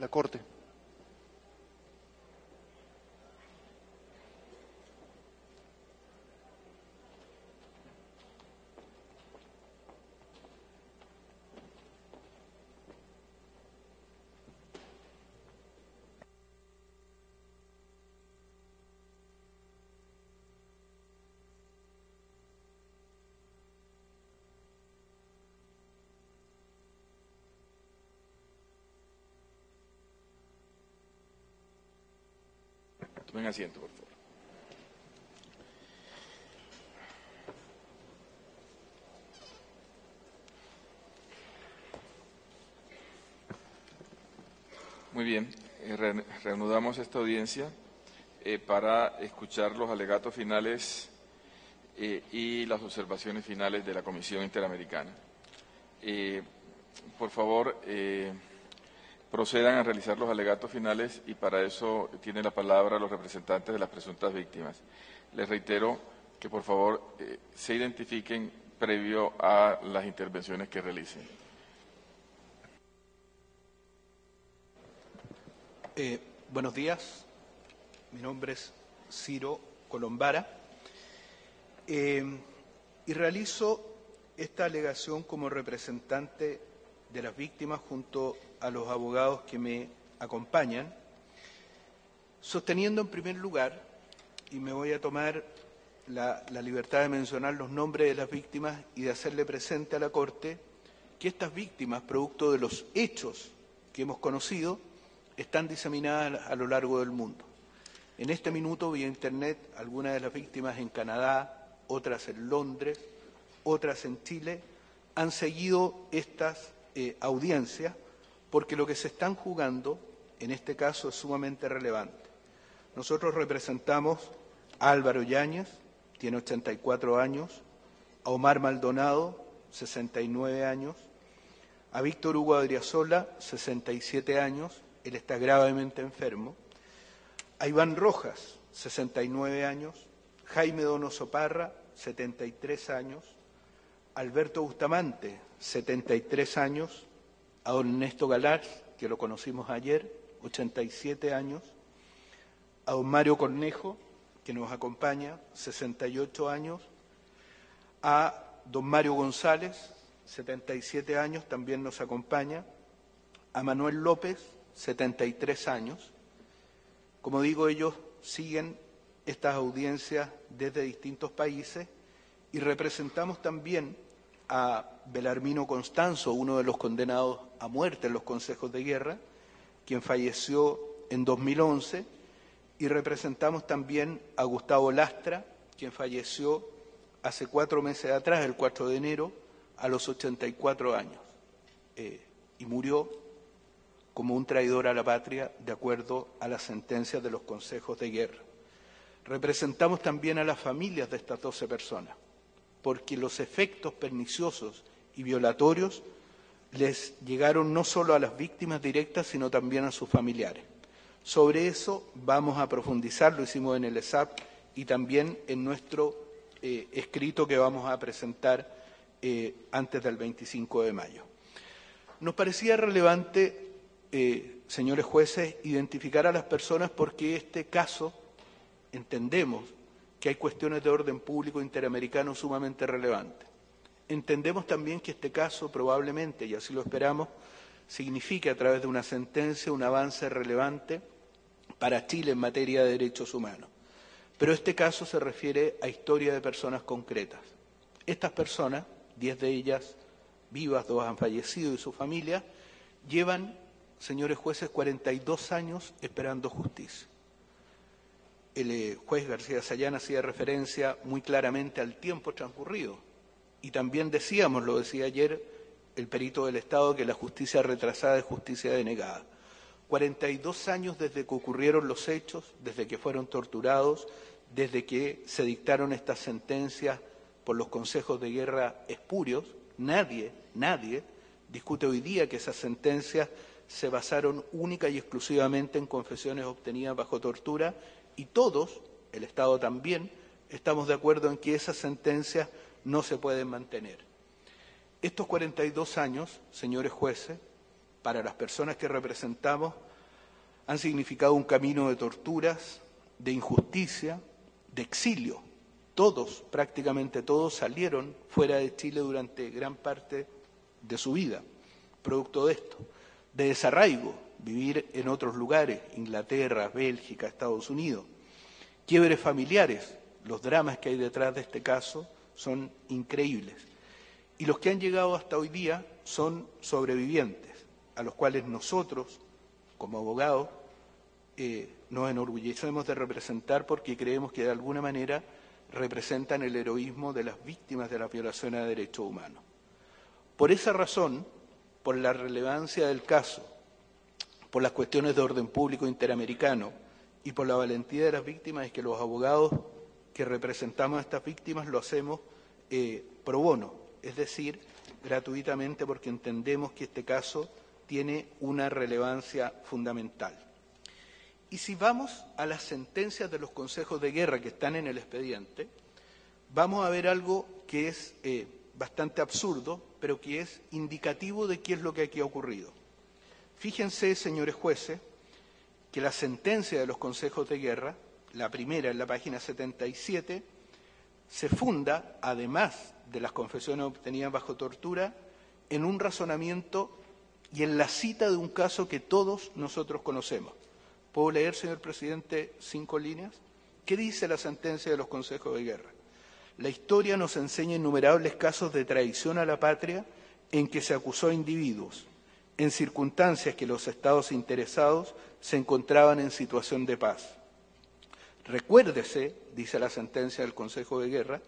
la Corte. Tomen asiento, por favor. Muy bien, reanudamos esta audiencia para escuchar los alegatos finales y las observaciones finales de la Comisión Interamericana. Por favor, procedan a realizar los alegatos finales y para eso tienen la palabra los representantes de las presuntas víctimas. Les reitero que por favor se identifiquen previo a las intervenciones que realicen. Buenos días, mi nombre es Ciro Colombara y realizo esta alegación como representante de las víctimas junto a los abogados que me acompañan, sosteniendo en primer lugar, y me voy a tomar la libertad de mencionar los nombres de las víctimas y de hacerle presente a la Corte que estas víctimas, producto de los hechos que hemos conocido, están diseminadas a lo largo del mundo. En este minuto, vía Internet, algunas de las víctimas en Canadá, otras en Londres, otras en Chile, han seguido estas audiencias porque lo que se están jugando, en este caso, es sumamente relevante. Nosotros representamos a Álvaro Yáñez, tiene 84 años, a Omar Maldonado, 69 años, a Víctor Hugo Adriasola, 67 años, él está gravemente enfermo, a Iván Rojas, 69 años, Jaime Donoso Parra, 73 años, Alberto Bustamante, 73 años, a don Ernesto Galaz, que lo conocimos ayer, 87 años, a don Mario Cornejo, que nos acompaña, 68 años, a don Mario González, 77 años, también nos acompaña, a Manuel López, 73 años. Como digo, ellos siguen estas audiencias desde distintos países y representamos también a Belarmino Constanzo, uno de los condenados a muerte en los consejos de guerra, quien falleció en 2011, y representamos también a Gustavo Lastra, quien falleció hace 4 meses atrás, el 4 de enero, a los 84 años, y murió como un traidor a la patria, de acuerdo a las sentencias de los consejos de guerra. Representamos también a las familias de estas 12 personas, porque los efectos perniciosos y violatorios les llegaron no solo a las víctimas directas, sino también a sus familiares. Sobre eso vamos a profundizar, lo hicimos en el ESAP y también en nuestro escrito que vamos a presentar antes del 25 de mayo. Nos parecía relevante, señores jueces, identificar a las personas porque este caso, entendemos que hay cuestiones de orden público interamericano sumamente relevantes. Entendemos también que este caso probablemente, y así lo esperamos, signifique a través de una sentencia un avance relevante para Chile en materia de derechos humanos. Pero este caso se refiere a historia de personas concretas. Estas personas, 10 de ellas vivas, 2 han fallecido y su familia, llevan, señores jueces, 42 años esperando justicia. El juez García Sayán hacía referencia muy claramente al tiempo transcurrido y también decíamos, lo decía ayer el perito del Estado, que la justicia retrasada es justicia denegada. 42 años desde que ocurrieron los hechos, desde que fueron torturados, desde que se dictaron estas sentencias por los consejos de guerra espurios. Nadie discute hoy día que esas sentencias se basaron única y exclusivamente en confesiones obtenidas bajo tortura y todos, el Estado también, estamos de acuerdo en que esas sentencias no se pueden mantener. Estos 42 años, señores jueces, para las personas que representamos, han significado un camino de torturas, de injusticia, de exilio. Todos, prácticamente todos, salieron fuera de Chile durante gran parte de su vida, producto de esto, de desarraigo, vivir en otros lugares, Inglaterra, Bélgica, Estados Unidos, quiebres familiares. Los dramas que hay detrás de este caso son increíbles. Y los que han llegado hasta hoy día son sobrevivientes, a los cuales nosotros, como abogados, nos enorgullecemos de representar porque creemos que de alguna manera representan el heroísmo de las víctimas de las violaciones de derechos humanos. Por esa razón, por la relevancia del caso, por las cuestiones de orden público interamericano y por la valentía de las víctimas, es que los abogados que representamos a estas víctimas lo hacemos pro bono, es decir, gratuitamente, porque entendemos que este caso tiene una relevancia fundamental. Y si vamos a las sentencias de los consejos de guerra que están en el expediente, vamos a ver algo que es bastante absurdo, pero que es indicativo de qué es lo que aquí ha ocurrido. Fíjense, señores jueces, que la sentencia de los consejos de guerra, la primera en la página 77, se funda, además de las confesiones obtenidas bajo tortura, en un razonamiento y en la cita de un caso que todos nosotros conocemos. ¿Puedo leer, señor presidente, 5 líneas? ¿Qué dice la sentencia de los consejos de guerra? La historia nos enseña innumerables casos de traición a la patria en que se acusó a individuos, en circunstancias que los estados interesados se encontraban en situación de paz. Recuérdese, dice la sentencia del Consejo de Guerra,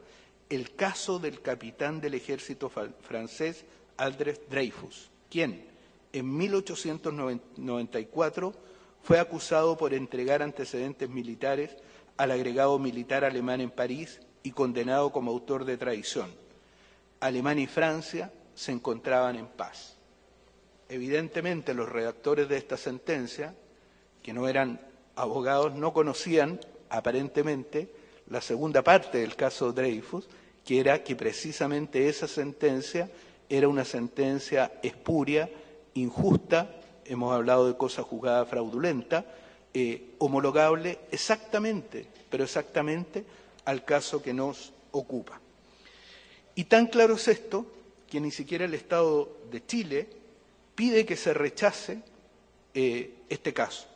el caso del capitán del ejército francés Aldrich Dreyfus, quien en 1894 fue acusado por entregar antecedentes militares al agregado militar alemán en París y condenado como autor de traición. Alemania y Francia se encontraban en paz. Evidentemente, los redactores de esta sentencia, que no eran abogados, no conocían, aparentemente, la segunda parte del caso Dreyfus, que era que precisamente esa sentencia era una sentencia espuria, injusta, hemos hablado de cosa juzgada fraudulenta, homologable exactamente, pero exactamente al caso que nos ocupa. Y tan claro es esto que ni siquiera el Estado de Chile pide que se rechace este caso.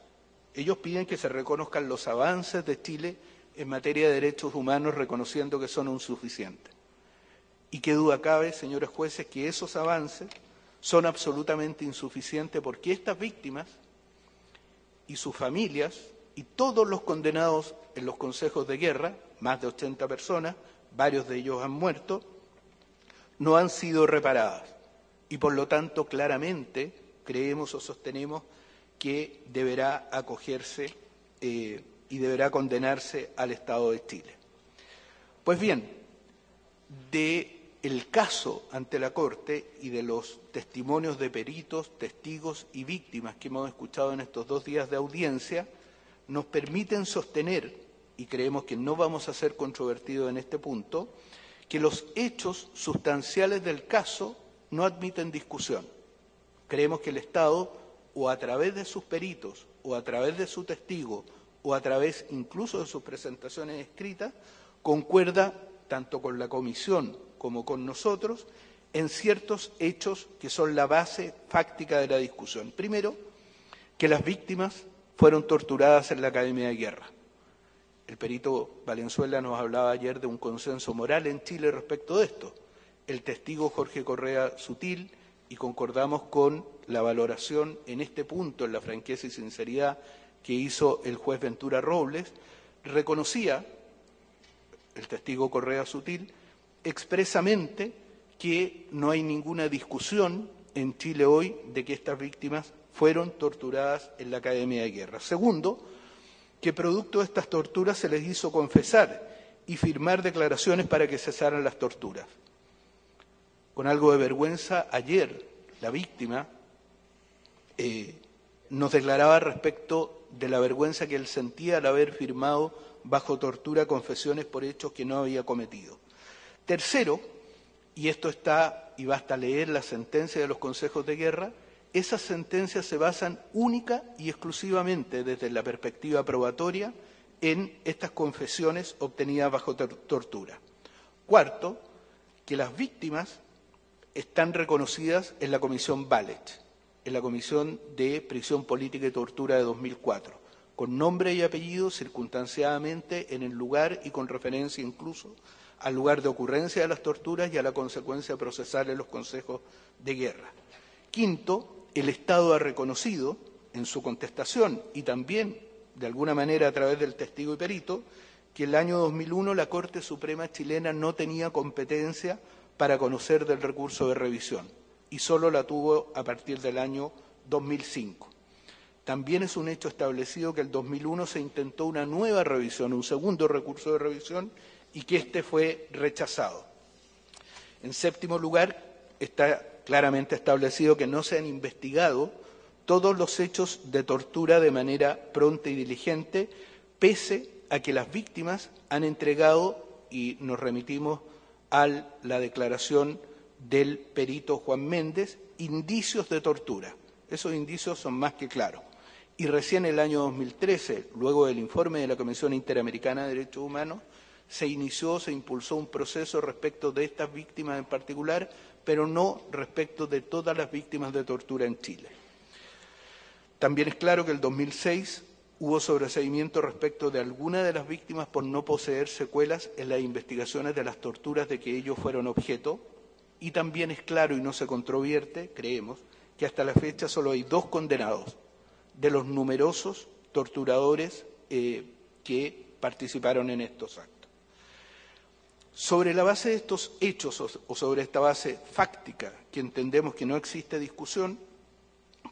Ellos piden que se reconozcan los avances de Chile en materia de derechos humanos, reconociendo que son insuficientes. Y qué duda cabe, señores jueces, que esos avances son absolutamente insuficientes porque estas víctimas y sus familias y todos los condenados en los consejos de guerra, más de 80 personas, varios de ellos han muerto, no han sido reparadas. Y por lo tanto, claramente, creemos o sostenemos que deberá acogerse y deberá condenarse al Estado de Chile. Pues bien, del caso ante la Corte y de los testimonios de peritos, testigos y víctimas que hemos escuchado en estos 2 días de audiencia, nos permiten sostener, y creemos que no vamos a ser controvertidos en este punto, que los hechos sustanciales del caso no admiten discusión. Creemos que el Estado, o a través de sus peritos, o a través de su testigo, o a través incluso de sus presentaciones escritas, concuerda tanto con la Comisión como con nosotros en ciertos hechos que son la base fáctica de la discusión. Primero, que las víctimas fueron torturadas en la Academia de Guerra. El perito Valenzuela nos hablaba ayer de un consenso moral en Chile respecto de esto. El testigo Jorge Correa Sutil, y concordamos con la valoración en este punto, en la franqueza y sinceridad que hizo el juez Ventura Robles, reconocía, el testigo Correa Sutil, expresamente que no hay ninguna discusión en Chile hoy de que estas víctimas fueron torturadas en la Academia de Guerra. Segundo, que producto de estas torturas se les hizo confesar y firmar declaraciones para que cesaran las torturas. Con algo de vergüenza, ayer la víctima nos declaraba respecto de la vergüenza que él sentía al haber firmado bajo tortura confesiones por hechos que no había cometido. Tercero, y esto está, y basta leer la sentencia de los consejos de guerra, esas sentencias se basan única y exclusivamente desde la perspectiva probatoria en estas confesiones obtenidas bajo tortura. Cuarto, que las víctimas están reconocidas en la Comisión Valech, en la Comisión de Prisión Política y Tortura de 2004, con nombre y apellido circunstanciadamente en el lugar y con referencia incluso al lugar de ocurrencia de las torturas y a la consecuencia procesal en los consejos de guerra. Quinto, el Estado ha reconocido en su contestación y también, de alguna manera, a través del testigo y perito, que en el año 2001 la Corte Suprema chilena no tenía competencia para conocer del recurso de revisión y solo la tuvo a partir del año 2005. También es un hecho establecido que en el 2001 se intentó una nueva revisión, un segundo recurso de revisión, y que este fue rechazado. En séptimo lugar, está claramente establecido que no se han investigado todos los hechos de tortura de manera pronta y diligente, pese a que las víctimas han entregado, y nos remitimos a la declaración del perito Juan Méndez, indicios de tortura. Esos indicios son más que claros. Y recién en el año 2013, luego del informe de la Comisión Interamericana de Derechos Humanos, se impulsó un proceso respecto de estas víctimas en particular, pero no respecto de todas las víctimas de tortura en Chile. También es claro que en el 2006 hubo sobreseimiento respecto de algunas de las víctimas por no poseer secuelas en las investigaciones de las torturas de que ellos fueron objeto, y también es claro y no se controvierte, creemos, que hasta la fecha solo hay 2 condenados de los numerosos torturadores que participaron en estos actos. Sobre la base de estos hechos o sobre esta base fáctica, que entendemos que no existe discusión,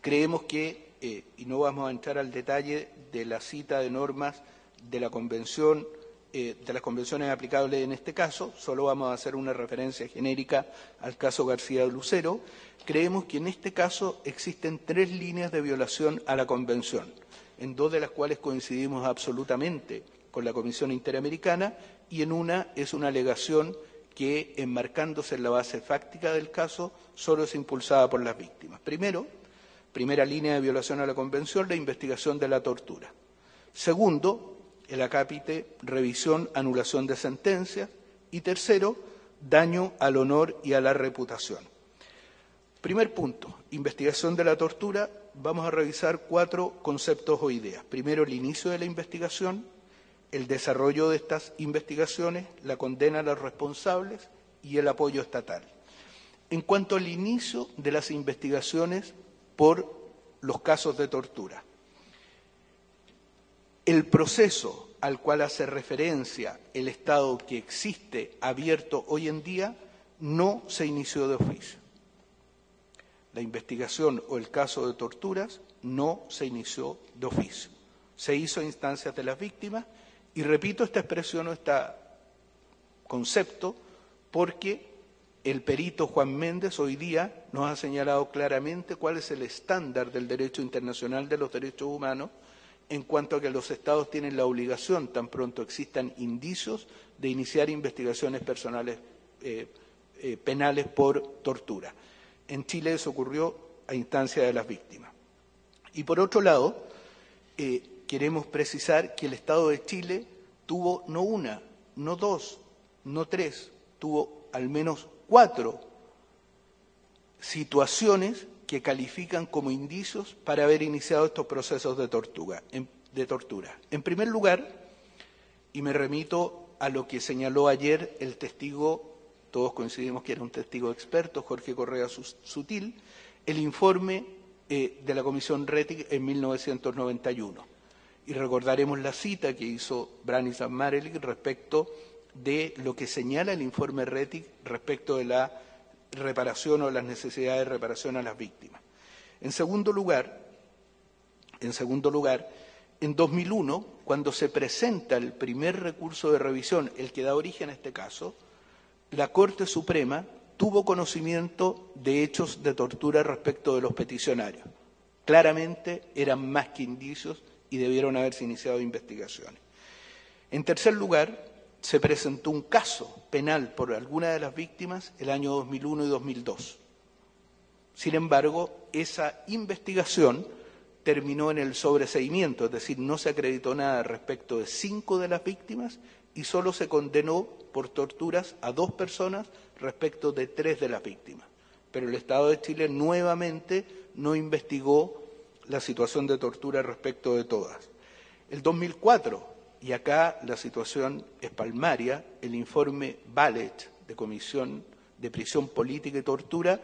creemos que, y no vamos a entrar al detalle de la cita de normas de la Convención, de las convenciones aplicables en este caso, solo vamos a hacer una referencia genérica al caso García de Lucero, creemos que en este caso existen 3 líneas de violación a la Convención, en 2 de las cuales coincidimos absolutamente con la Comisión Interamericana, y en una es una alegación que, enmarcándose en la base fáctica del caso, solo es impulsada por las víctimas. Primero, primera línea de violación a la Convención, la investigación de la tortura. Segundo, el acápite, revisión, anulación de sentencias. Y tercero, daño al honor y a la reputación. Primer punto, investigación de la tortura. Vamos a revisar 4 conceptos o ideas. Primero, el inicio de la investigación, el desarrollo de estas investigaciones, la condena a los responsables y el apoyo estatal. En cuanto al inicio de las investigaciones por los casos de tortura, el proceso al cual hace referencia el Estado que existe abierto hoy en día no se inició de oficio. La investigación o el caso de torturas no se inició de oficio. Se hizo a instancias de las víctimas. Y repito esta expresión o este concepto porque el perito Juan Méndez hoy día nos ha señalado claramente cuál es el estándar del derecho internacional de los derechos humanos en cuanto a que los Estados tienen la obligación, tan pronto existan indicios, de iniciar investigaciones penales por tortura. En Chile eso ocurrió a instancia de las víctimas. Y por otro lado, queremos precisar que el Estado de Chile tuvo no una, no 2, no 3, tuvo al menos 4 situaciones que califican como indicios para haber iniciado estos procesos de tortura. En primer lugar, y me remito a lo que señaló ayer el testigo, todos coincidimos que era un testigo experto, Jorge Correa Sutil, el informe de la Comisión Rettig en 1991. Y recordaremos la cita que hizo Branislav Marelich respecto de lo que señala el informe Rettig respecto de la reparación o las necesidades de reparación a las víctimas. En segundo lugar, en 2001, cuando se presenta el primer recurso de revisión, el que da origen a este caso, la Corte Suprema tuvo conocimiento de hechos de tortura respecto de los peticionarios. Claramente eran más que indicios y debieron haberse iniciado investigaciones. En tercer lugar, se presentó un caso penal por alguna de las víctimas el año 2001 y 2002. Sin embargo, esa investigación terminó en el sobreseimiento, es decir, no se acreditó nada respecto de 5 de las víctimas y solo se condenó por torturas a 2 personas respecto de 3 de las víctimas. Pero el Estado de Chile nuevamente no investigó la situación de tortura respecto de todas. El 2004, y acá la situación es palmaria, el informe Ballet de Comisión de Prisión Política y Tortura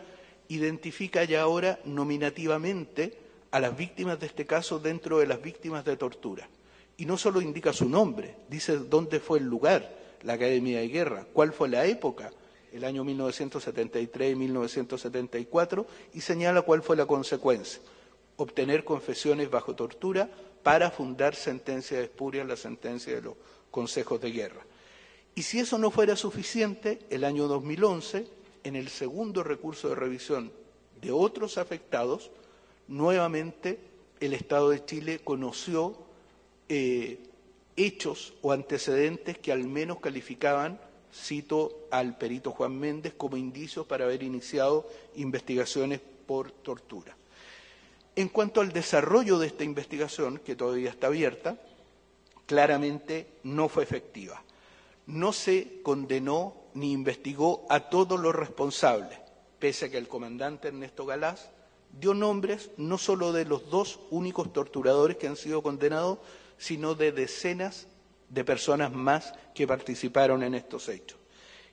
identifica ya ahora nominativamente a las víctimas de este caso dentro de las víctimas de tortura. Y no solo indica su nombre, dice dónde fue el lugar, la Academia de Guerra, cuál fue la época, el año 1973 y 1974, y señala cuál fue la consecuencia, obtener confesiones bajo tortura para fundar sentencias espurias, la sentencia de los consejos de guerra. Y si eso no fuera suficiente, el año 2011, en el segundo recurso de revisión de otros afectados, nuevamente el Estado de Chile conoció hechos o antecedentes que al menos calificaban, cito al perito Juan Méndez, como indicios para haber iniciado investigaciones por tortura. En cuanto al desarrollo de esta investigación, que todavía está abierta, claramente no fue efectiva. No se condenó ni investigó a todos los responsables, pese a que el comandante Ernesto Galás dio nombres no solo de los 2 únicos torturadores que han sido condenados, sino de decenas de personas más que participaron en estos hechos.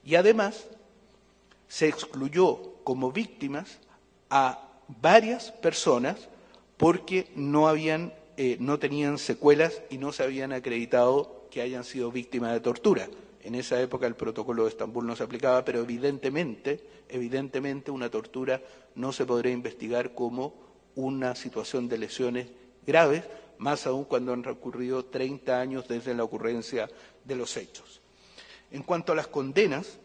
Y además se excluyó como víctimas a varias personas porque no tenían secuelas y no se habían acreditado que hayan sido víctimas de tortura. En esa época el protocolo de Estambul no se aplicaba, pero evidentemente una tortura no se podría investigar como una situación de lesiones graves, más aún cuando han transcurrido 30 años desde la ocurrencia de los hechos. En cuanto a las condenas,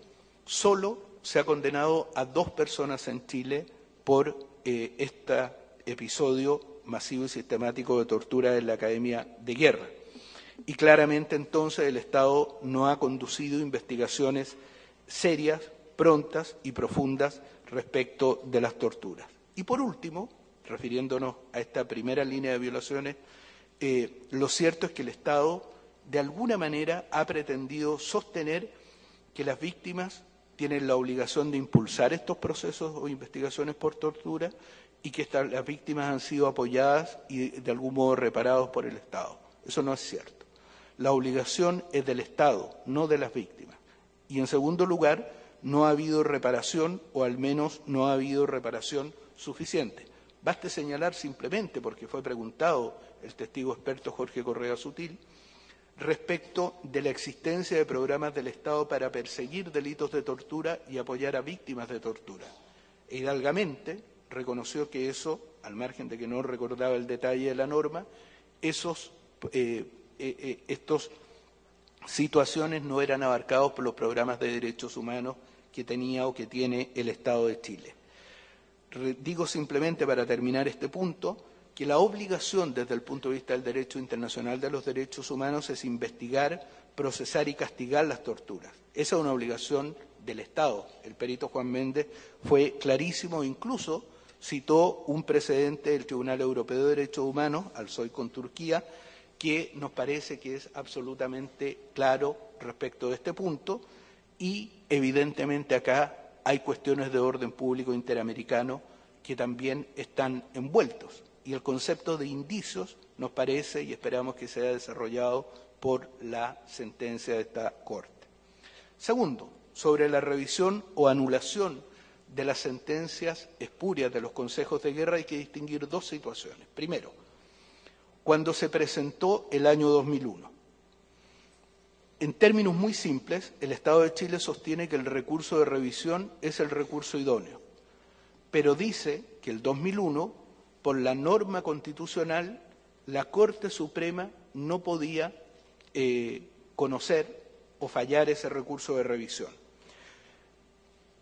solo se ha condenado a 2 personas en Chile por este episodio masivo y sistemático de tortura en la Academia de Guerra. Y claramente entonces el Estado no ha conducido investigaciones serias, prontas y profundas respecto de las torturas. Y por último, refiriéndonos a esta primera línea de violaciones, lo cierto es que el Estado de alguna manera ha pretendido sostener que las víctimas tienen la obligación de impulsar estos procesos o investigaciones por tortura y que las víctimas han sido apoyadas y de algún modo reparados por el Estado. Eso no es cierto. La obligación es del Estado, no de las víctimas. Y en segundo lugar, no ha habido reparación, o al menos no ha habido reparación suficiente. Baste señalar simplemente, porque fue preguntado el testigo experto Jorge Correa Sutil, respecto de la existencia de programas del Estado para perseguir delitos de tortura y apoyar a víctimas de tortura. E hidalgamente reconoció que eso, al margen de que no recordaba el detalle de la norma, estas situaciones no eran abarcados por los programas de derechos humanos que tenía o que tiene el Estado de Chile. Digo simplemente, para terminar este punto, que la obligación desde el punto de vista del derecho internacional de los derechos humanos es investigar, procesar y castigar las torturas. Esa es una obligación del Estado. El perito Juan Méndez fue clarísimo, incluso citó un precedente del Tribunal Europeo de Derechos Humanos, al SOI con Turquía, que nos parece que es absolutamente claro respecto de este punto, y evidentemente acá hay cuestiones de orden público interamericano que también están envueltos. Y el concepto de indicios nos parece, y esperamos que sea desarrollado por la sentencia de esta Corte. Segundo, sobre la revisión o anulación de las sentencias espurias de los consejos de guerra hay que distinguir 2 situaciones. Primero, cuando se presentó el año 2001. En términos muy simples, el Estado de Chile sostiene que el recurso de revisión es el recurso idóneo, pero dice que el 2001, por la norma constitucional, la Corte Suprema no podía conocer o fallar ese recurso de revisión.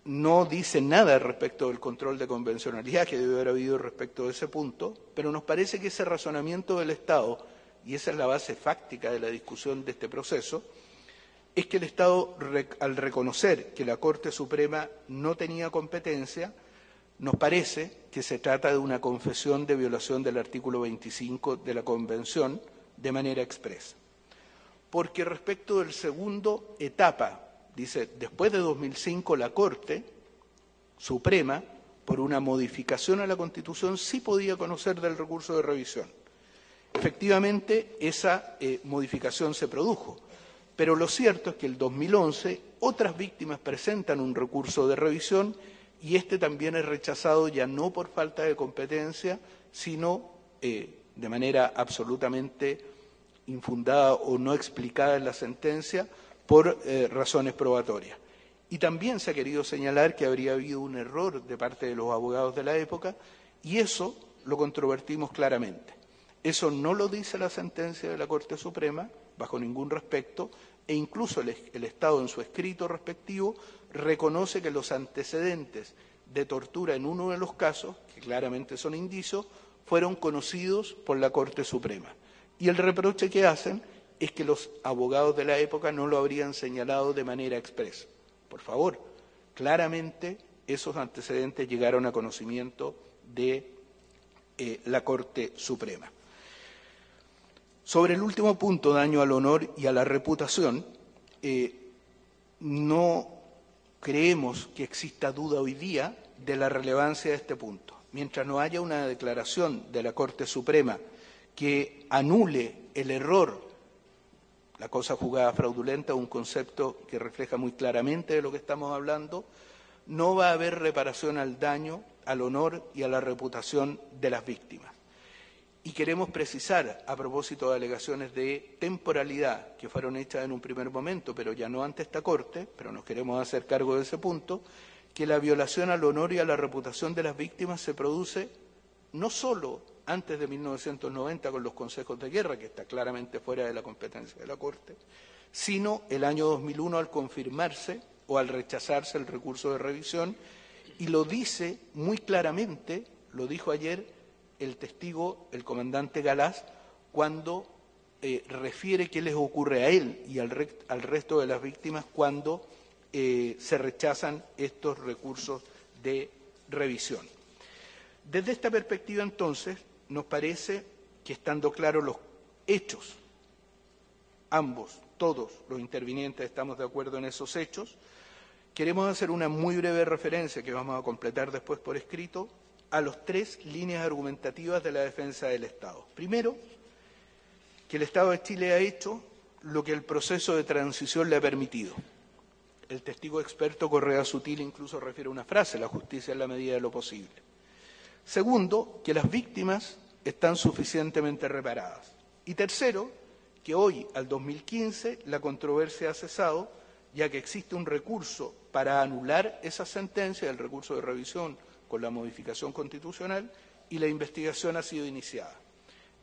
No dice nada respecto del control de convencionalidad que debe haber habido respecto de ese punto, pero nos parece que ese razonamiento del Estado, y esa es la base fáctica de la discusión de este proceso, es que el Estado, al reconocer que la Corte Suprema no tenía competencia, Nos parece que se trata de una confesión de violación del artículo 25 de la Convención de manera expresa. Porque respecto del segundo etapa, dice, después de 2005 la Corte Suprema, por una modificación a la Constitución, sí podía conocer del recurso de revisión. Efectivamente, esa modificación se produjo, pero lo cierto es que en el 2011 otras víctimas presentan un recurso de revisión y este también es rechazado ya no por falta de competencia, sino de manera absolutamente infundada o no explicada en la sentencia por razones probatorias. Y también se ha querido señalar que habría habido un error de parte de los abogados de la época y eso lo controvertimos claramente. Eso no lo dice la sentencia de la Corte Suprema, bajo ningún respecto, e incluso el Estado en su escrito respectivo reconoce que los antecedentes de tortura en uno de los casos, que claramente son indicios, fueron conocidos por la Corte Suprema. Y el reproche que hacen es que los abogados de la época no lo habrían señalado de manera expresa. Por favor, claramente esos antecedentes llegaron a conocimiento de la Corte Suprema. Sobre el último punto, daño al honor y a la reputación, no creemos que exista duda hoy día de la relevancia de este punto. Mientras no haya una declaración de la Corte Suprema que anule el error, la cosa jugada fraudulenta, un concepto que refleja muy claramente de lo que estamos hablando, no va a haber reparación al daño, al honor y a la reputación de las víctimas. Y queremos precisar, a propósito de alegaciones de temporalidad que fueron hechas en un primer momento, pero ya no ante esta Corte, pero nos queremos hacer cargo de ese punto, que la violación al honor y a la reputación de las víctimas se produce no solo antes de 1990 con los consejos de guerra, que está claramente fuera de la competencia de la Corte, sino el año 2001 al confirmarse o al rechazarse el recurso de revisión, y lo dice muy claramente, lo dijo ayer el testigo, el comandante Galás, cuando refiere qué les ocurre a él y al resto de las víctimas cuando se rechazan estos recursos de revisión. Desde esta perspectiva, entonces, nos parece que, estando claros los hechos, ambos, todos los intervinientes estamos de acuerdo en esos hechos, queremos hacer una muy breve referencia, que vamos a completar después por escrito, a las tres líneas argumentativas de la defensa del Estado. Primero, que el Estado de Chile ha hecho lo que el proceso de transición le ha permitido. El testigo experto Correa Sutil incluso refiere una frase, la justicia en la medida de lo posible. Segundo, que las víctimas están suficientemente reparadas. Y tercero, que hoy, al 2015, la controversia ha cesado, ya que existe un recurso para anular esa sentencia, el recurso de revisión con la modificación constitucional, y la investigación ha sido iniciada.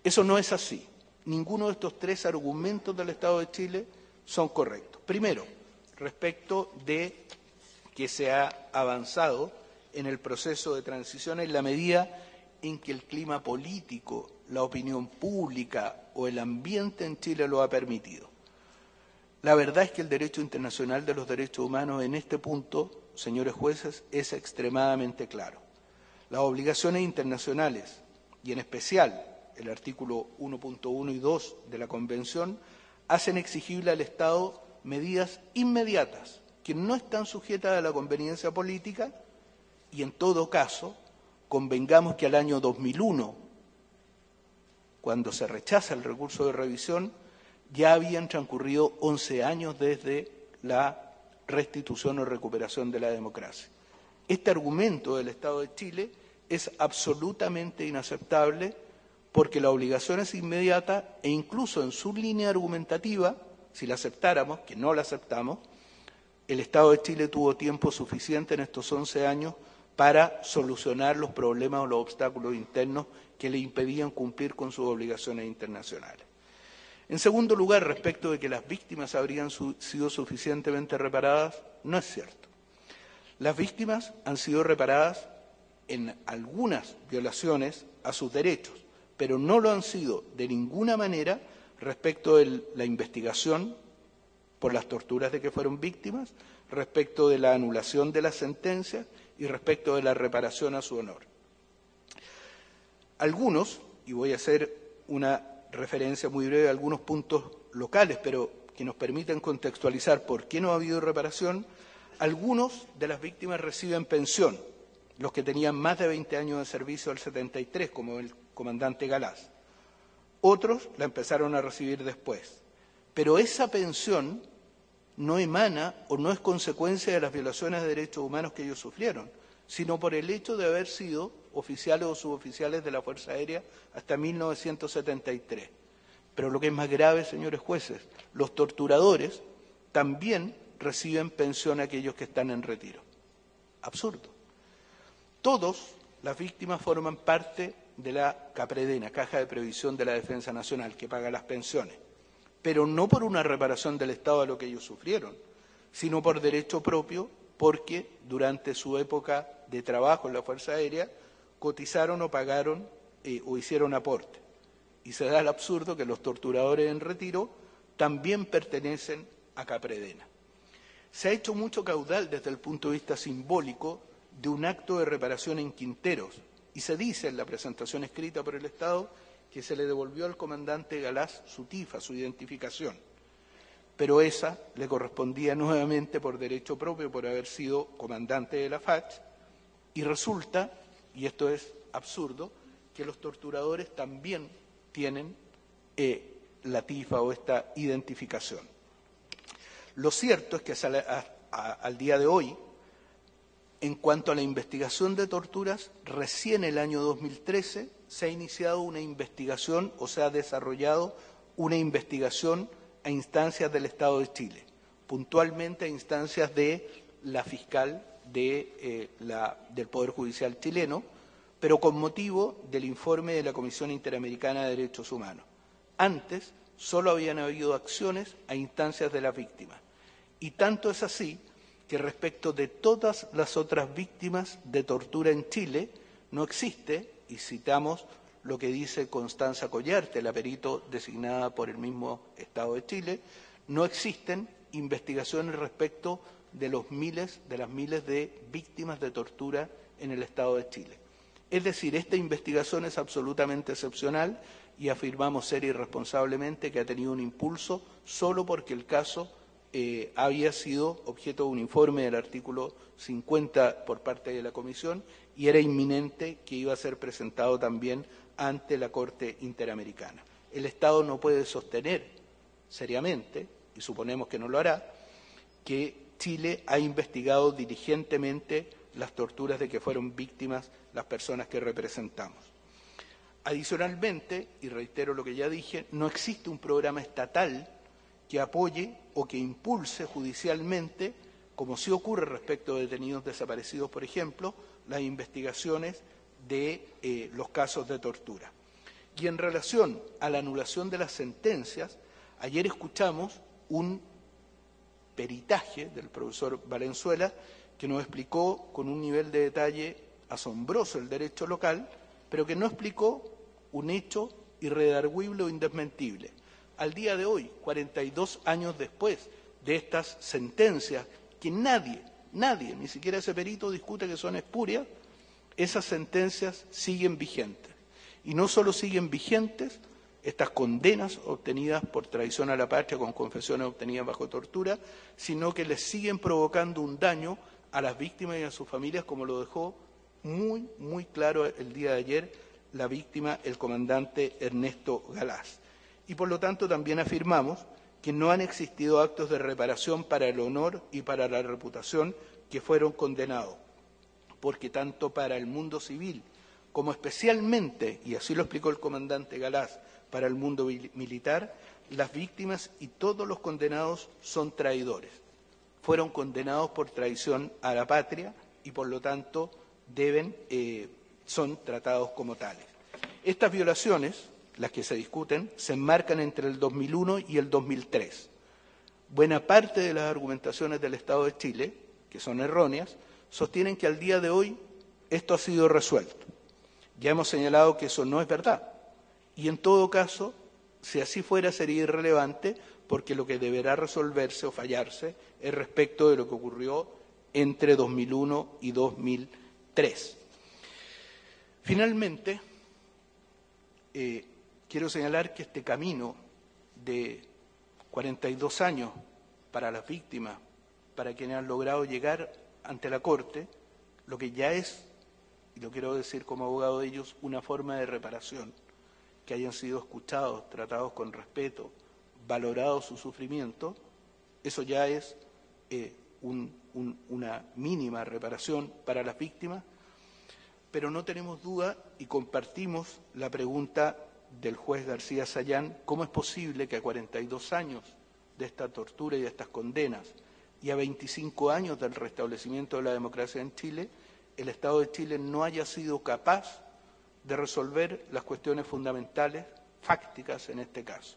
Eso no es así. Ninguno de estos tres argumentos del Estado de Chile son correctos. Primero, respecto de que se ha avanzado en el proceso de transición en la medida en que el clima político, la opinión pública o el ambiente en Chile lo ha permitido. La verdad es que el derecho internacional de los derechos humanos en este punto, señores jueces, es extremadamente claro. Las obligaciones internacionales, y en especial el artículo 1.1 y 2 de la Convención, hacen exigible al Estado medidas inmediatas que no están sujetas a la conveniencia política y, en todo caso, convengamos que al año 2001, cuando se rechaza el recurso de revisión, ya habían transcurrido 11 años desde la restitución o recuperación de la democracia. Este argumento del Estado de Chile es absolutamente inaceptable porque la obligación es inmediata e incluso en su línea argumentativa, si la aceptáramos, que no la aceptamos, el Estado de Chile tuvo tiempo suficiente en estos 11 años para solucionar los problemas o los obstáculos internos que le impedían cumplir con sus obligaciones internacionales. En segundo lugar, respecto de que las víctimas habrían sido suficientemente reparadas, no es cierto. Las víctimas han sido reparadas en algunas violaciones a sus derechos, pero no lo han sido de ninguna manera respecto de la investigación por las torturas de que fueron víctimas, respecto de la anulación de las sentencias y respecto de la reparación a su honor. Algunos, y voy a hacer una referencia muy breve a algunos puntos locales, pero que nos permiten contextualizar por qué no ha habido reparación, algunos de las víctimas reciben pensión, los que tenían más de 20 años de servicio del 73, como el comandante Galás. Otros la empezaron a recibir después. Pero esa pensión no emana o no es consecuencia de las violaciones de derechos humanos que ellos sufrieron, sino por el hecho de haber sido oficiales o suboficiales de la Fuerza Aérea hasta 1973. Pero lo que es más grave, señores jueces, los torturadores también reciben pensión a aquellos que están en retiro. Absurdo. Todos las víctimas forman parte de la CAPREDENA, Caja de Previsión de la Defensa Nacional, que paga las pensiones, pero no por una reparación del Estado a lo que ellos sufrieron, sino por derecho propio, porque durante su época de trabajo en la Fuerza Aérea cotizaron o pagaron o hicieron aporte. Y se da el absurdo que los torturadores en retiro también pertenecen a CAPREDENA. Se ha hecho mucho caudal desde el punto de vista simbólico de un acto de reparación en Quinteros, y se dice en la presentación escrita por el Estado que se le devolvió al comandante Galás su tifa, su identificación, pero esa le correspondía nuevamente por derecho propio, por haber sido comandante de la FACH, y resulta, y esto es absurdo, que los torturadores también tienen la tifa o esta identificación. Lo cierto es que al día de hoy, en cuanto a la investigación de torturas, recién el año 2013 se ha iniciado una investigación o se ha desarrollado una investigación a instancias del Estado de Chile, puntualmente a instancias de la fiscal del Poder Judicial chileno, pero con motivo del informe de la Comisión Interamericana de Derechos Humanos. Antes solo habían habido acciones a instancias de las víctimas, y tanto es así que respecto de todas las otras víctimas de tortura en Chile no existe, y citamos lo que dice Constanza Collarte, la perito designada por el mismo Estado de Chile, no existen investigaciones respecto de las miles de víctimas de tortura en el Estado de Chile. Es decir, esta investigación es absolutamente excepcional y afirmamos seria y responsablemente que ha tenido un impulso solo porque el caso había sido objeto de un informe del artículo 50 por parte de la Comisión y era inminente que iba a ser presentado también ante la Corte Interamericana. El Estado no puede sostener seriamente, y suponemos que no lo hará, que Chile ha investigado diligentemente las torturas de que fueron víctimas las personas que representamos. Adicionalmente, y reitero lo que ya dije, no existe un programa estatal que apoye o que impulse judicialmente, como sí ocurre respecto de detenidos desaparecidos, por ejemplo, las investigaciones de los casos de tortura. Y en relación a la anulación de las sentencias, ayer escuchamos un peritaje del profesor Valenzuela que nos explicó con un nivel de detalle asombroso el derecho local, pero que no explicó un hecho irredarguible o indesmentible. Al día de hoy, 42 años después de estas sentencias, que nadie, ni siquiera ese perito discute que son espurias, esas sentencias siguen vigentes. Y no solo siguen vigentes, estas condenas obtenidas por traición a la patria con confesiones obtenidas bajo tortura, sino que les siguen provocando un daño a las víctimas y a sus familias, como lo dejó muy claro el día de ayer la víctima, el comandante Ernesto Galás. Y por lo tanto también afirmamos que no han existido actos de reparación para el honor y para la reputación que fueron condenados, porque tanto para el mundo civil como especialmente, y así lo explicó el comandante Galás, para el mundo militar, las víctimas y todos los condenados son traidores. Fueron condenados por traición a la patria y por lo tanto son tratados como tales. Estas violaciones, las que se discuten, se enmarcan entre el 2001 y el 2003. Buena parte de las argumentaciones del Estado de Chile, que son erróneas, sostienen que al día de hoy esto ha sido resuelto. Ya hemos señalado que eso no es verdad. Y en todo caso, si así fuera, sería irrelevante, porque lo que deberá resolverse o fallarse es respecto de lo que ocurrió entre 2001 y 2003. Finalmente, quiero señalar que este camino de 42 años para las víctimas, para quienes han logrado llegar ante la Corte, lo que ya es, y lo quiero decir como abogado de ellos, una forma de reparación, que hayan sido escuchados, tratados con respeto, valorado su sufrimiento, eso ya es una mínima reparación para las víctimas, pero no tenemos duda y compartimos la pregunta del juez García Sayán: ¿cómo es posible que a 42 años de esta tortura y de estas condenas y a 25 años del restablecimiento de la democracia en Chile, el Estado de Chile no haya sido capaz de resolver las cuestiones fundamentales, fácticas en este caso?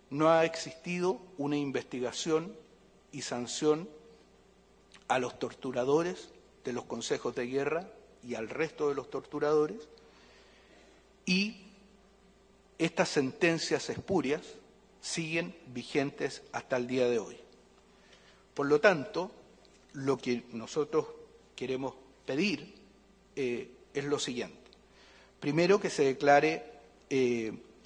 No ha existido una investigación y sanción a los torturadores de los consejos de guerra y al resto de los torturadores, y estas sentencias espurias siguen vigentes hasta el día de hoy. Por lo tanto, lo que nosotros queremos pedir es lo siguiente. Primero, que se declare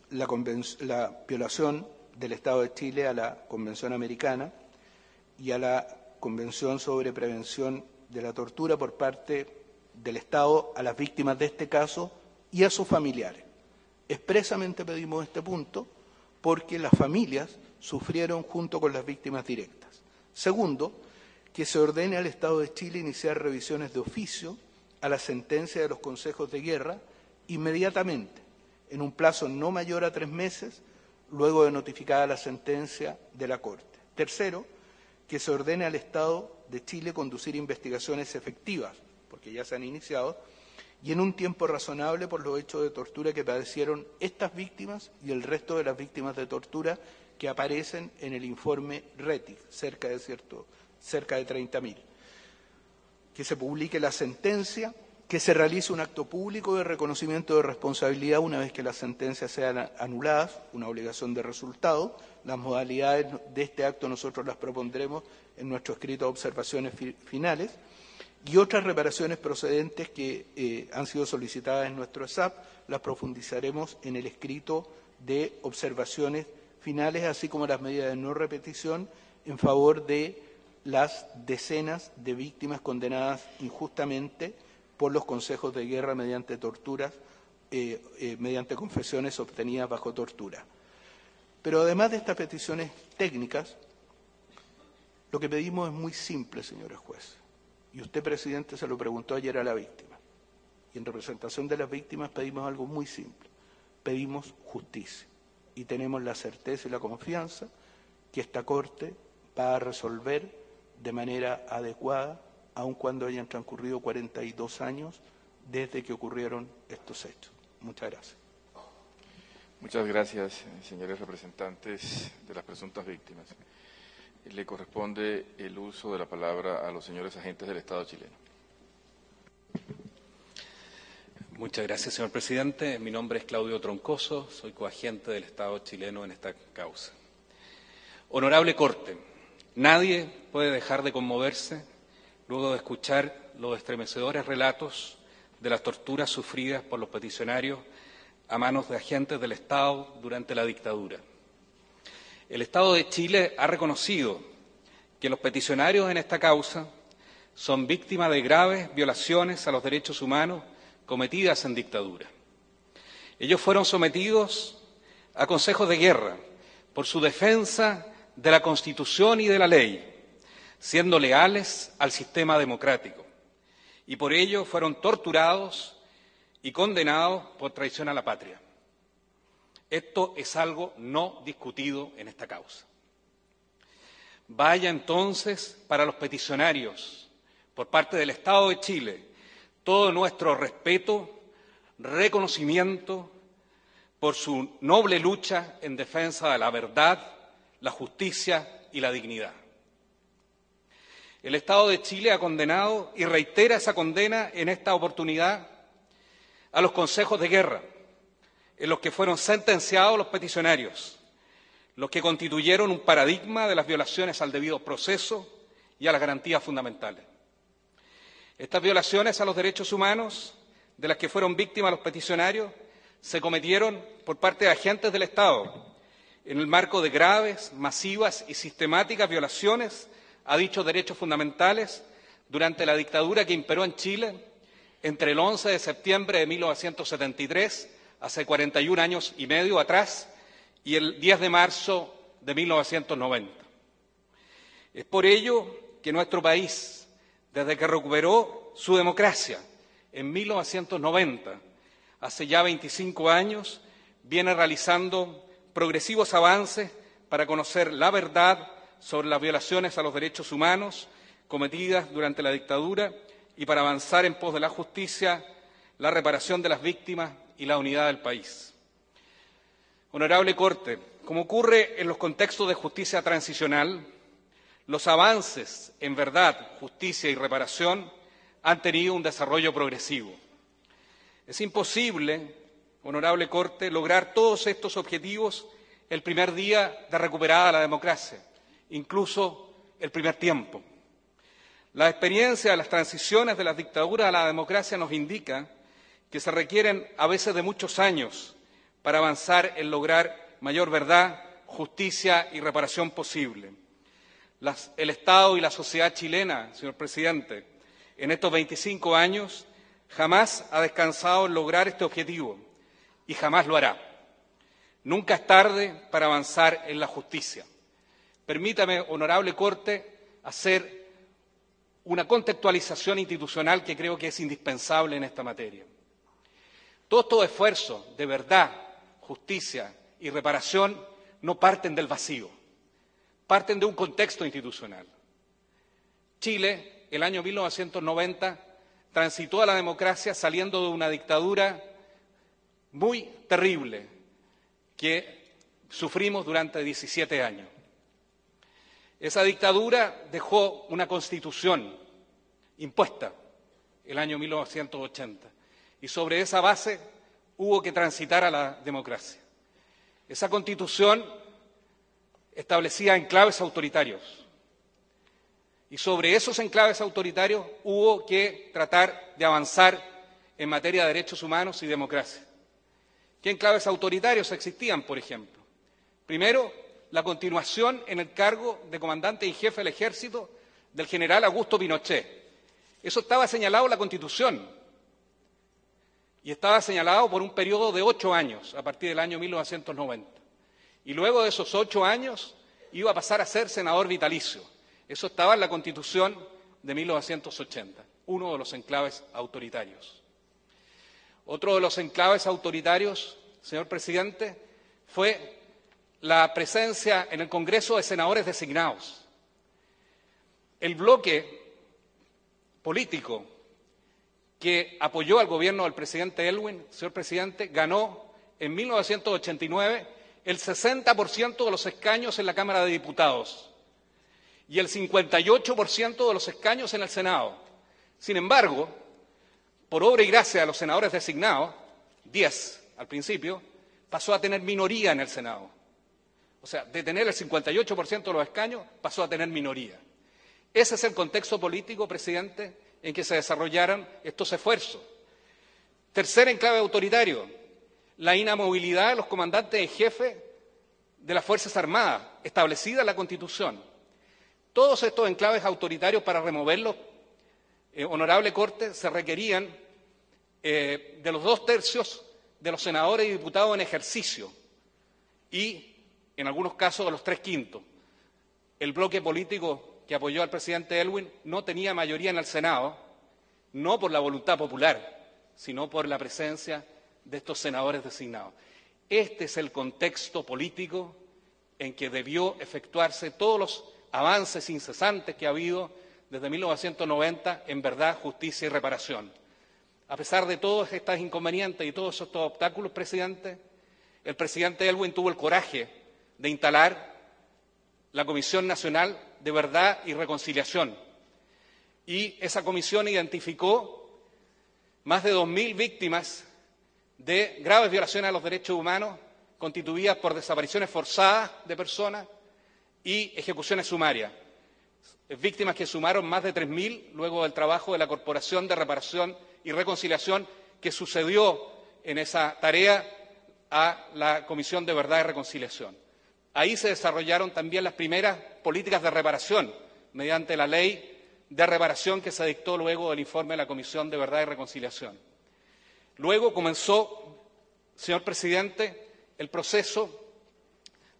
la violación del Estado de Chile a la Convención Americana y a la Convención sobre Prevención de la Tortura por parte del Estado a las víctimas de este caso y a sus familiares. Expresamente pedimos este punto porque las familias sufrieron junto con las víctimas directas. Segundo, que se ordene al Estado de Chile iniciar revisiones de oficio a la sentencia de los consejos de guerra inmediatamente, en un plazo no mayor a 3 meses, luego de notificada la sentencia de la Corte. Tercero, que se ordene al Estado de Chile conducir investigaciones efectivas, porque ya se han iniciado, y en un tiempo razonable por los hechos de tortura que padecieron estas víctimas y el resto de las víctimas de tortura que aparecen en el informe RETIC, cerca de 30.000. Que se publique la sentencia, que se realice un acto público de reconocimiento de responsabilidad una vez que las sentencias sean anuladas, una obligación de resultado. Las modalidades de este acto nosotros las propondremos en nuestro escrito de observaciones finales, y otras reparaciones procedentes que han sido solicitadas en nuestro ESAP las profundizaremos en el escrito de observaciones finales, así como las medidas de no repetición en favor de las decenas de víctimas condenadas injustamente por los consejos de guerra mediante torturas, mediante confesiones obtenidas bajo tortura. Pero además de estas peticiones técnicas, lo que pedimos es muy simple, señores jueces. Y usted, presidente, se lo preguntó ayer a la víctima. Y en representación de las víctimas pedimos algo muy simple. Pedimos justicia. Y tenemos la certeza y la confianza que esta Corte va a resolver de manera adecuada, aun cuando hayan transcurrido 42 años desde que ocurrieron estos hechos. Muchas gracias. Muchas gracias, señores representantes de las presuntas víctimas. Le corresponde el uso de la palabra a los señores agentes del Estado chileno. Muchas gracias, señor presidente. Mi nombre es Claudio Troncoso, soy coagente del Estado chileno en esta causa. Honorable Corte, nadie puede dejar de conmoverse luego de escuchar los estremecedores relatos de las torturas sufridas por los peticionarios a manos de agentes del Estado durante la dictadura. El Estado de Chile ha reconocido que los peticionarios en esta causa son víctimas de graves violaciones a los derechos humanos cometidas en dictadura. Ellos fueron sometidos a consejos de guerra por su defensa de la Constitución y de la ley, siendo leales al sistema democrático, y por ello fueron torturados y condenados por traición a la patria. Esto es algo no discutido en esta causa. Vaya entonces para los peticionarios, por parte del Estado de Chile, todo nuestro respeto, reconocimiento por su noble lucha en defensa de la verdad, la justicia y la dignidad. El Estado de Chile ha condenado y reitera esa condena en esta oportunidad a los consejos de guerra, en los que fueron sentenciados los peticionarios, los que constituyeron un paradigma de las violaciones al debido proceso y a las garantías fundamentales. Estas violaciones a los derechos humanos, de las que fueron víctimas los peticionarios, se cometieron por parte de agentes del Estado, en el marco de graves, masivas y sistemáticas violaciones a dichos derechos fundamentales durante la dictadura que imperó en Chile entre el 11 de septiembre de 1973, hace 41 años y medio atrás, y el 10 de marzo de 1990. Es por ello que nuestro país, desde que recuperó su democracia en 1990, hace ya 25 años, viene realizando progresivos avances para conocer la verdad sobre las violaciones a los derechos humanos cometidas durante la dictadura y para avanzar en pos de la justicia, la reparación de las víctimas y la unidad del país. Honorable Corte, como ocurre en los contextos de justicia transicional, los avances en verdad, justicia y reparación han tenido un desarrollo progresivo. Es imposible, Honorable Corte, lograr todos estos objetivos el primer día de recuperada la democracia, incluso el primer tiempo. La experiencia de las transiciones de las dictaduras a la democracia nos indica que se requieren a veces de muchos años para avanzar en lograr mayor verdad, justicia y reparación posible. El Estado y la sociedad chilena, señor presidente, en estos 25 años jamás ha descansado en lograr este objetivo y jamás lo hará. Nunca es tarde para avanzar en la justicia. Permítame, Honorable Corte, hacer una contextualización institucional que creo que es indispensable en esta materia. Todos estos esfuerzos de verdad, justicia y reparación no parten del vacío, parten de un contexto institucional. Chile, el año 1990, transitó a la democracia saliendo de una dictadura muy terrible que sufrimos durante 17 años. Esa dictadura dejó una constitución impuesta el año 1980 y sobre esa base hubo que transitar a la democracia. Esa constitución establecía enclaves autoritarios y sobre esos enclaves autoritarios hubo que tratar de avanzar en materia de derechos humanos y democracia. ¿Qué enclaves autoritarios existían, por ejemplo? Primero, la continuación en el cargo de comandante y jefe del ejército del general Augusto Pinochet. Eso estaba señalado en la Constitución y estaba señalado por un periodo de 8 años, a partir del año 1990. Y luego de esos 8 años iba a pasar a ser senador vitalicio. Eso estaba en la Constitución de 1980, uno de los enclaves autoritarios. Otro de los enclaves autoritarios, señor presidente, fue la presencia en el Congreso de senadores designados. El bloque político que apoyó al gobierno del presidente Aylwin, señor presidente, ganó en 1989 el 60% de los escaños en la Cámara de Diputados y el 58% de los escaños en el Senado. Sin embargo, por obra y gracia de los senadores designados, 10 al principio, pasó a tener minoría en el Senado. O sea, de tener el 58% de los escaños, pasó a tener minoría. Ese es el contexto político, presidente, en que se desarrollaron estos esfuerzos. Tercer enclave autoritario, la inamovilidad de los comandantes en jefe de las Fuerzas Armadas, establecida en la Constitución. Todos estos enclaves autoritarios, para removerlos, Honorable Corte, se requerían de los 2/3 de los senadores y diputados en ejercicio y, en algunos casos, de los 3/5. El bloque político que apoyó al presidente Aylwin no tenía mayoría en el Senado, no por la voluntad popular, sino por la presencia de estos senadores designados. Este es el contexto político en que debió efectuarse todos los avances incesantes que ha habido desde 1990 en verdad, justicia y reparación. A pesar de todos estos inconvenientes y todos estos obstáculos, presidente, el presidente Aylwin tuvo el coraje de instalar la Comisión Nacional de Verdad y Reconciliación. Y esa comisión identificó más de 2.000 víctimas de graves violaciones a los derechos humanos, constituidas por desapariciones forzadas de personas y ejecuciones sumarias. víctimas que sumaron más de 3.000 luego del trabajo de la Corporación de Reparación y Reconciliación que sucedió en esa tarea a la Comisión de Verdad y Reconciliación. Ahí se desarrollaron también las primeras políticas de reparación mediante la ley de reparación que se dictó luego del informe de la Comisión de Verdad y Reconciliación. Luego comenzó, señor presidente, el proceso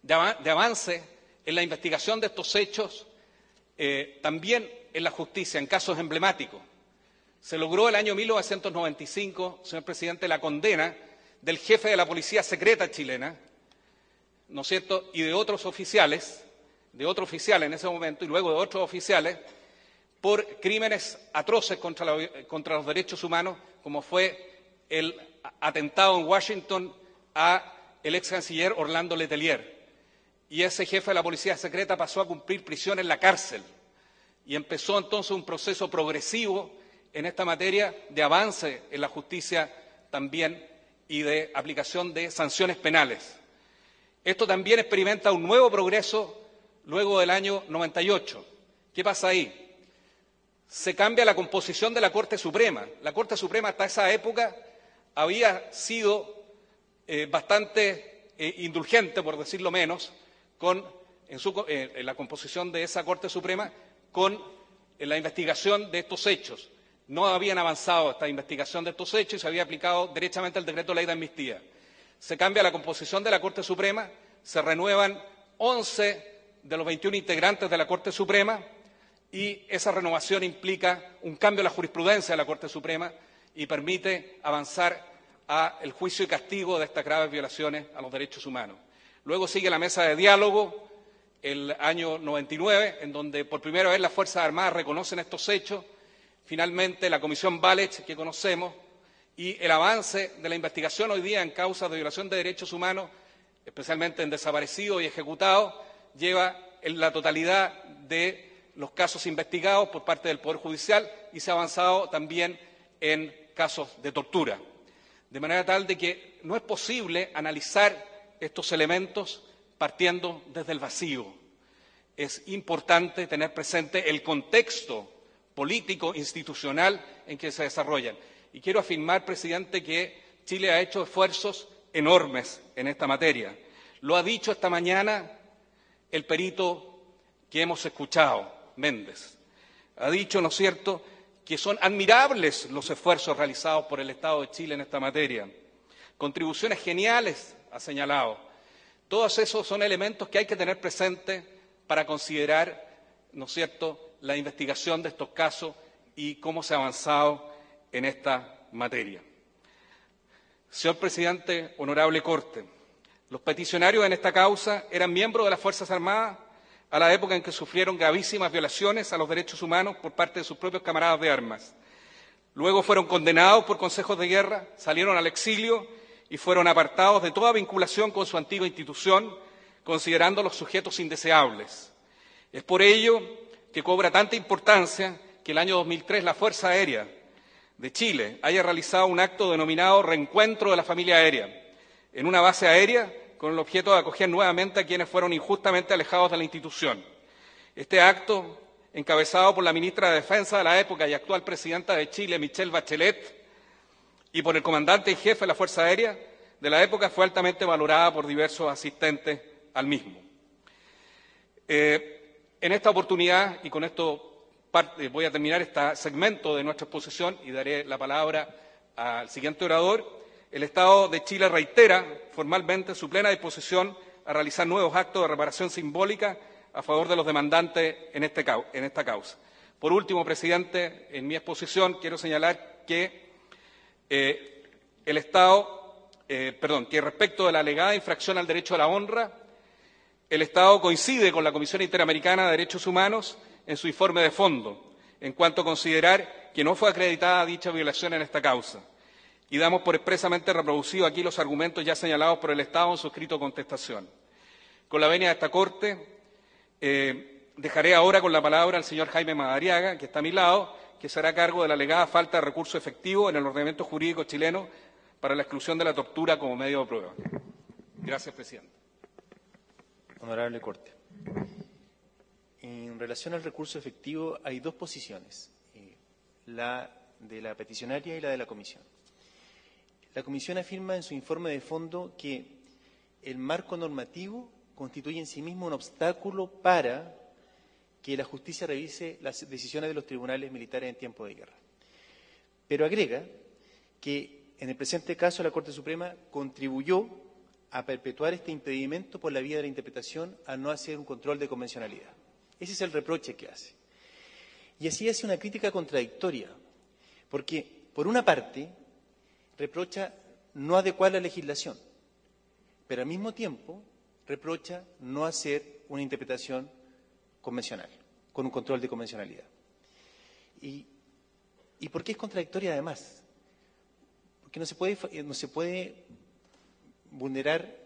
de avance en la investigación de estos hechos, también en la justicia, en casos emblemáticos. Se logró el año 1995, señor presidente, la condena del jefe de la Policía Secreta chilena, ¿no es cierto?, y de otros oficiales, en ese momento, y luego de otros oficiales, por crímenes atroces contra los derechos humanos, como fue el atentado en Washington a el ex canciller Orlando Letelier. Y ese jefe de la Policía Secreta pasó a cumplir prisión en la cárcel. Y empezó entonces un proceso progresivo en esta materia de avance en la justicia también y de aplicación de sanciones penales. Esto también experimenta un nuevo progreso luego del año 98. ¿Qué pasa ahí? Se cambia la composición de la Corte Suprema. La Corte Suprema hasta esa época había sido bastante indulgente, por decirlo menos, en la composición de esa Corte Suprema con la investigación de estos hechos. No habían avanzado esta investigación de estos hechos y se había aplicado derechamente el decreto de ley de amnistía. Se cambia la composición de la Corte Suprema, se renuevan 11 de los 21 integrantes de la Corte Suprema y esa renovación implica un cambio en la jurisprudencia de la Corte Suprema y permite avanzar al juicio y castigo de estas graves violaciones a los derechos humanos. Luego sigue la mesa de diálogo, el año 99, en donde por primera vez las Fuerzas Armadas reconocen estos hechos. Finalmente, la Comisión Walech, que conocemos, y el avance de la investigación hoy día en causas de violación de derechos humanos, especialmente en desaparecidos y ejecutados, lleva en la totalidad de los casos investigados por parte del Poder Judicial y se ha avanzado también en casos de tortura. De manera tal de que no es posible analizar estos elementos partiendo desde el vacío. Es importante tener presente el contexto político, institucional en que se desarrollan. Y quiero afirmar, presidente, que Chile ha hecho esfuerzos enormes en esta materia. Lo ha dicho esta mañana el perito que hemos escuchado, Méndez. Ha dicho, ¿no es cierto?, que son admirables los esfuerzos realizados por el Estado de Chile en esta materia. Contribuciones geniales, ha señalado. Todos esos son elementos que hay que tener presentes para considerar, ¿no es cierto?, la investigación de estos casos y cómo se ha avanzado en esta materia. Señor presidente, honorable Corte, los peticionarios en esta causa eran miembros de las Fuerzas Armadas a la época en que sufrieron gravísimas violaciones a los derechos humanos por parte de sus propios camaradas de armas. Luego fueron condenados por consejos de guerra, salieron al exilio y fueron apartados de toda vinculación con su antigua institución, considerándolos sujetos indeseables. Es por ello que cobra tanta importancia que el año 2003 la Fuerza Aérea de Chile haya realizado un acto denominado Reencuentro de la Familia Aérea, en una base aérea con el objeto de acoger nuevamente a quienes fueron injustamente alejados de la institución. Este acto, encabezado por la ministra de Defensa de la época y actual presidenta de Chile, Michelle Bachelet, y por el comandante y jefe de la Fuerza Aérea de la época, fue altamente valorada por diversos asistentes al mismo. En esta oportunidad, y con esto voy a terminar este segmento de nuestra exposición y daré la palabra al siguiente orador, el Estado de Chile reitera formalmente su plena disposición a realizar nuevos actos de reparación simbólica a favor de los demandantes en esta causa. Por último, presidente, en mi exposición quiero señalar que que respecto de la alegada infracción al derecho a la honra, el Estado coincide con la Comisión Interamericana de Derechos Humanos en su informe de fondo, en cuanto a considerar que no fue acreditada dicha violación en esta causa. Y damos por expresamente reproducido aquí los argumentos ya señalados por el Estado en su escrito de contestación. Con la venia de esta Corte, dejaré ahora con la palabra al señor Jaime Madariaga, que está a mi lado, que se hará cargo de la alegada falta de recurso efectivo en el ordenamiento jurídico chileno para la exclusión de la tortura como medio de prueba. Gracias, presidente. Honorable Corte. En relación al recurso efectivo hay dos posiciones, la de la peticionaria y la de la comisión. La comisión afirma en su informe de fondo que el marco normativo constituye en sí mismo un obstáculo para que la justicia revise las decisiones de los tribunales militares en tiempo de guerra. Pero agrega que en el presente caso la Corte Suprema contribuyó a perpetuar este impedimento por la vía de la interpretación al no hacer un control de convencionalidad. Ese es el reproche que hace. Y así hace una crítica contradictoria, porque, por una parte, reprocha no adecuar la legislación, pero al mismo tiempo reprocha no hacer una interpretación convencional, con un control de convencionalidad. ¿Y por qué es contradictoria además? Porque no se puede vulnerar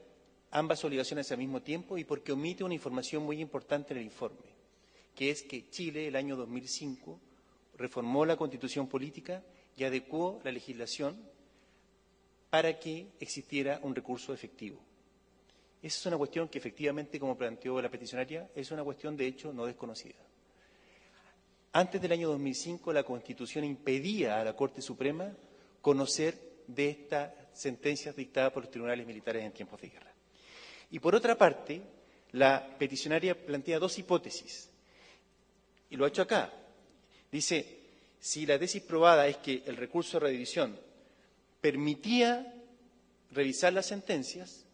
ambas obligaciones al mismo tiempo y porque omite una información muy importante en el informe, que es que Chile, el año 2005, reformó la Constitución política y adecuó la legislación para que existiera un recurso efectivo. Esa es una cuestión que efectivamente, como planteó la peticionaria, es una cuestión de hecho no desconocida. Antes del año 2005, la Constitución impedía a la Corte Suprema conocer de estas sentencias dictadas por los tribunales militares en tiempos de guerra. Y por otra parte, la peticionaria plantea dos hipótesis, y lo ha hecho acá. Dice, si la tesis probada es que el recurso de revisión permitía revisar las sentencias,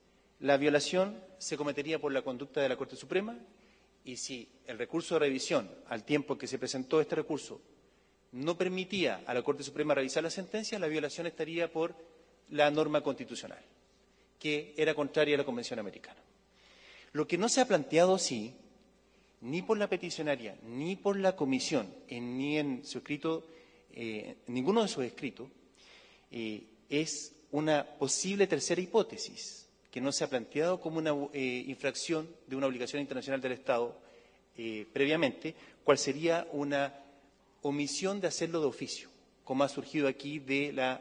la violación se cometería por la conducta de la Corte Suprema, y si el recurso de revisión, al tiempo que se presentó este recurso, no permitía a la Corte Suprema revisar las sentencias, la violación estaría por la norma constitucional, que era contraria a la Convención Americana. Lo que no se ha planteado, sí, ni por la peticionaria, ni por la comisión, ni en su escrito, ninguno de sus escritos, es una posible tercera hipótesis, que no se ha planteado como una infracción de una obligación internacional del Estado previamente, cuál sería una omisión de hacerlo de oficio, como ha surgido aquí de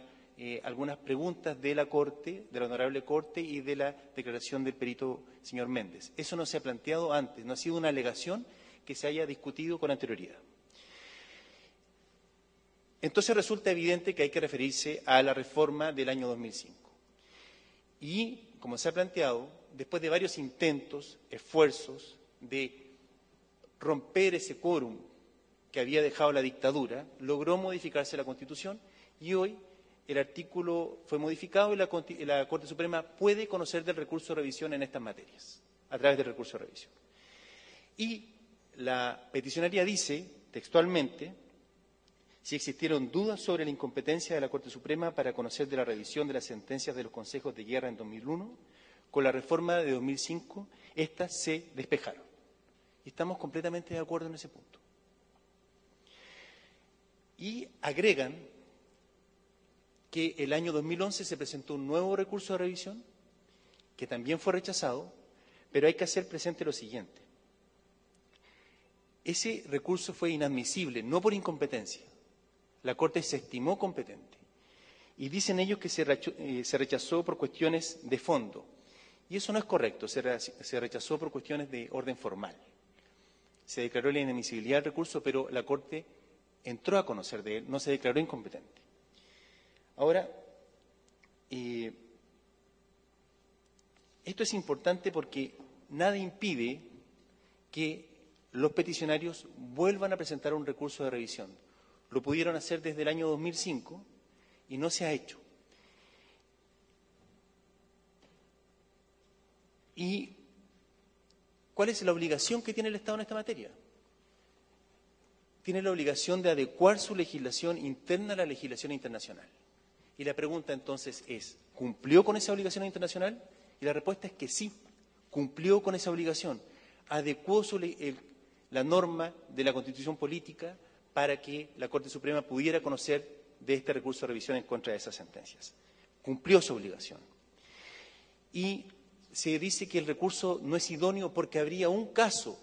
algunas preguntas de la Corte, de la Honorable Corte y de la declaración del perito señor Méndez. Eso no se ha planteado antes, no ha sido una alegación que se haya discutido con anterioridad. Entonces resulta evidente que hay que referirse a la reforma del año 2005. Y, como se ha planteado, después de varios intentos, esfuerzos de romper ese quórum que había dejado la dictadura, logró modificarse la Constitución y hoy el artículo fue modificado y la Corte Suprema puede conocer del recurso de revisión en estas materias, a través del recurso de revisión. Y la peticionaria dice, textualmente, si existieron dudas sobre la incompetencia de la Corte Suprema para conocer de la revisión de las sentencias de los consejos de guerra en 2001, con la reforma de 2005, estas se despejaron. Y estamos completamente de acuerdo en ese punto. Y agregan que el año 2011 se presentó un nuevo recurso de revisión, que también fue rechazado, pero hay que hacer presente lo siguiente. Ese recurso fue inadmisible, no por incompetencia. La Corte se estimó competente. Y dicen ellos que se rechazó por cuestiones de fondo. Y eso no es correcto, se rechazó por cuestiones de orden formal. Se declaró la inadmisibilidad del recurso, pero la Corte entró a conocer de él, no se declaró incompetente. Ahora, esto es importante porque nada impide que los peticionarios vuelvan a presentar un recurso de revisión. Lo pudieron hacer desde el año 2005 y no se ha hecho. ¿Y cuál es la obligación que tiene el Estado en esta materia? Tiene la obligación de adecuar su legislación interna a la legislación internacional. Y la pregunta entonces es, ¿cumplió con esa obligación internacional? Y la respuesta es que sí, cumplió con esa obligación. Adecuó la norma de la Constitución política para que la Corte Suprema pudiera conocer de este recurso de revisión en contra de esas sentencias. Cumplió su obligación. Y se dice que el recurso no es idóneo porque habría un caso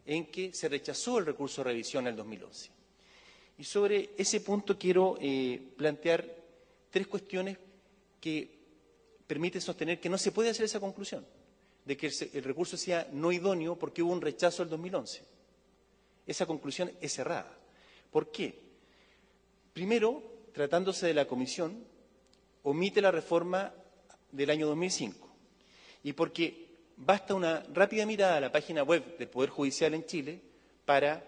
en que se rechazó el recurso de revisión en el 2011. Y sobre ese punto quiero plantear tres cuestiones que permiten sostener que no se puede hacer esa conclusión, de que el recurso sea no idóneo porque hubo un rechazo en el 2011. esa conclusión es errada. ¿Por qué? Primero, tratándose de la comisión, omite la reforma del año 2005 y porque basta una rápida mirada a la página web del Poder Judicial en Chile para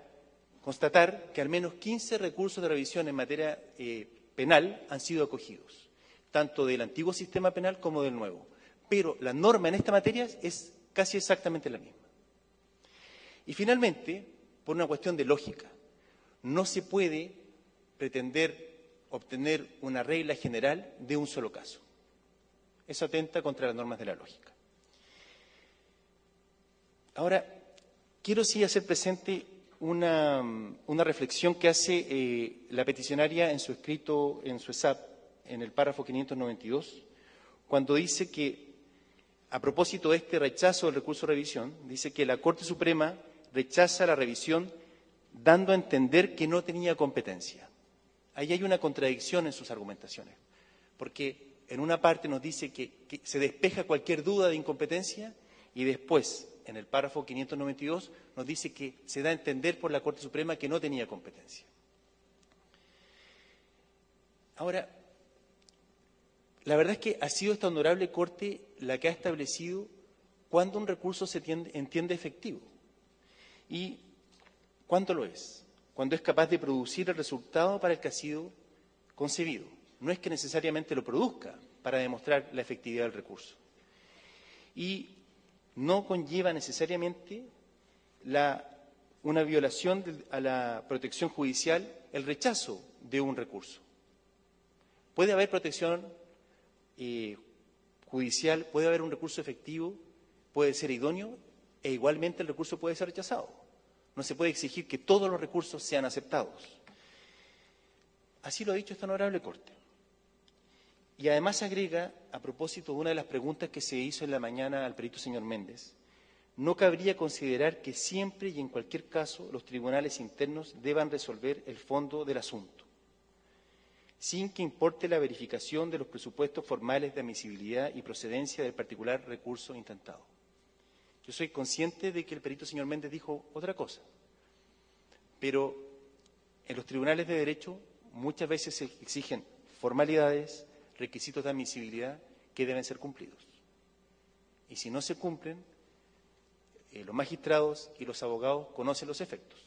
constatar que al menos 15 recursos de revisión en materia penal han sido acogidos, tanto del antiguo sistema penal como del nuevo. Pero la norma en esta materia es casi exactamente la misma. Y finalmente, por una cuestión de lógica, no se puede pretender obtener una regla general de un solo caso. Eso atenta contra las normas de la lógica. Ahora, quiero sí hacer presente una reflexión que hace la peticionaria en su escrito, en su ESAP, en el párrafo 592, cuando dice que, a propósito de este rechazo del recurso de revisión, dice que la Corte Suprema rechaza la revisión dando a entender que no tenía competencia. Ahí hay una contradicción en sus argumentaciones, porque en una parte nos dice que se despeja cualquier duda de incompetencia y después, en el párrafo 592, nos dice que se da a entender por la Corte Suprema que no tenía competencia. Ahora, la verdad es que ha sido esta honorable Corte la que ha establecido cuándo un recurso se entiende efectivo y cuándo lo es. Cuando es capaz de producir el resultado para el que ha sido concebido. No es que necesariamente lo produzca para demostrar la efectividad del recurso. Y no conlleva necesariamente una violación a la protección judicial el rechazo de un recurso. Puede haber protección judicial, puede haber un recurso efectivo, puede ser idóneo e igualmente el recurso puede ser rechazado. No se puede exigir que todos los recursos sean aceptados. Así lo ha dicho esta honorable Corte. Y además agrega, a propósito de una de las preguntas que se hizo en la mañana al perito señor Méndez, no cabría considerar que siempre y en cualquier caso los tribunales internos deban resolver el fondo del asunto, sin que importe la verificación de los presupuestos formales de admisibilidad y procedencia del particular recurso intentado. Yo soy consciente de que el perito señor Méndez dijo otra cosa, pero en los tribunales de derecho muchas veces se exigen formalidades, requisitos de admisibilidad que deben ser cumplidos. Y si no se cumplen, los magistrados y los abogados conocen los efectos.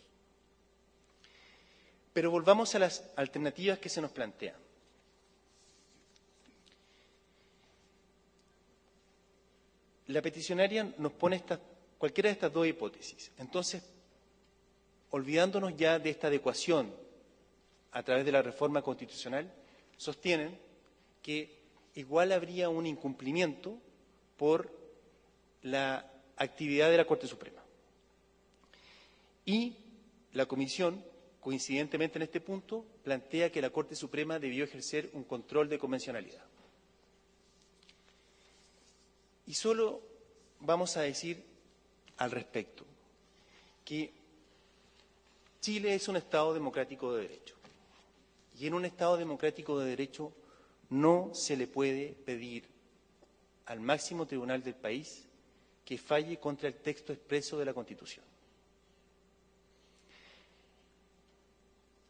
Pero volvamos a las alternativas que se nos plantean. La peticionaria nos pone cualquiera de estas dos hipótesis. Entonces, olvidándonos ya de esta adecuación a través de la reforma constitucional, sostienen que igual habría un incumplimiento por la actividad de la Corte Suprema. Y la Comisión, coincidentemente en este punto, plantea que la Corte Suprema debió ejercer un control de convencionalidad. Y solo vamos a decir al respecto que Chile es un Estado democrático de derecho. Y en un Estado democrático de derecho no se le puede pedir al máximo tribunal del país que falle contra el texto expreso de la Constitución.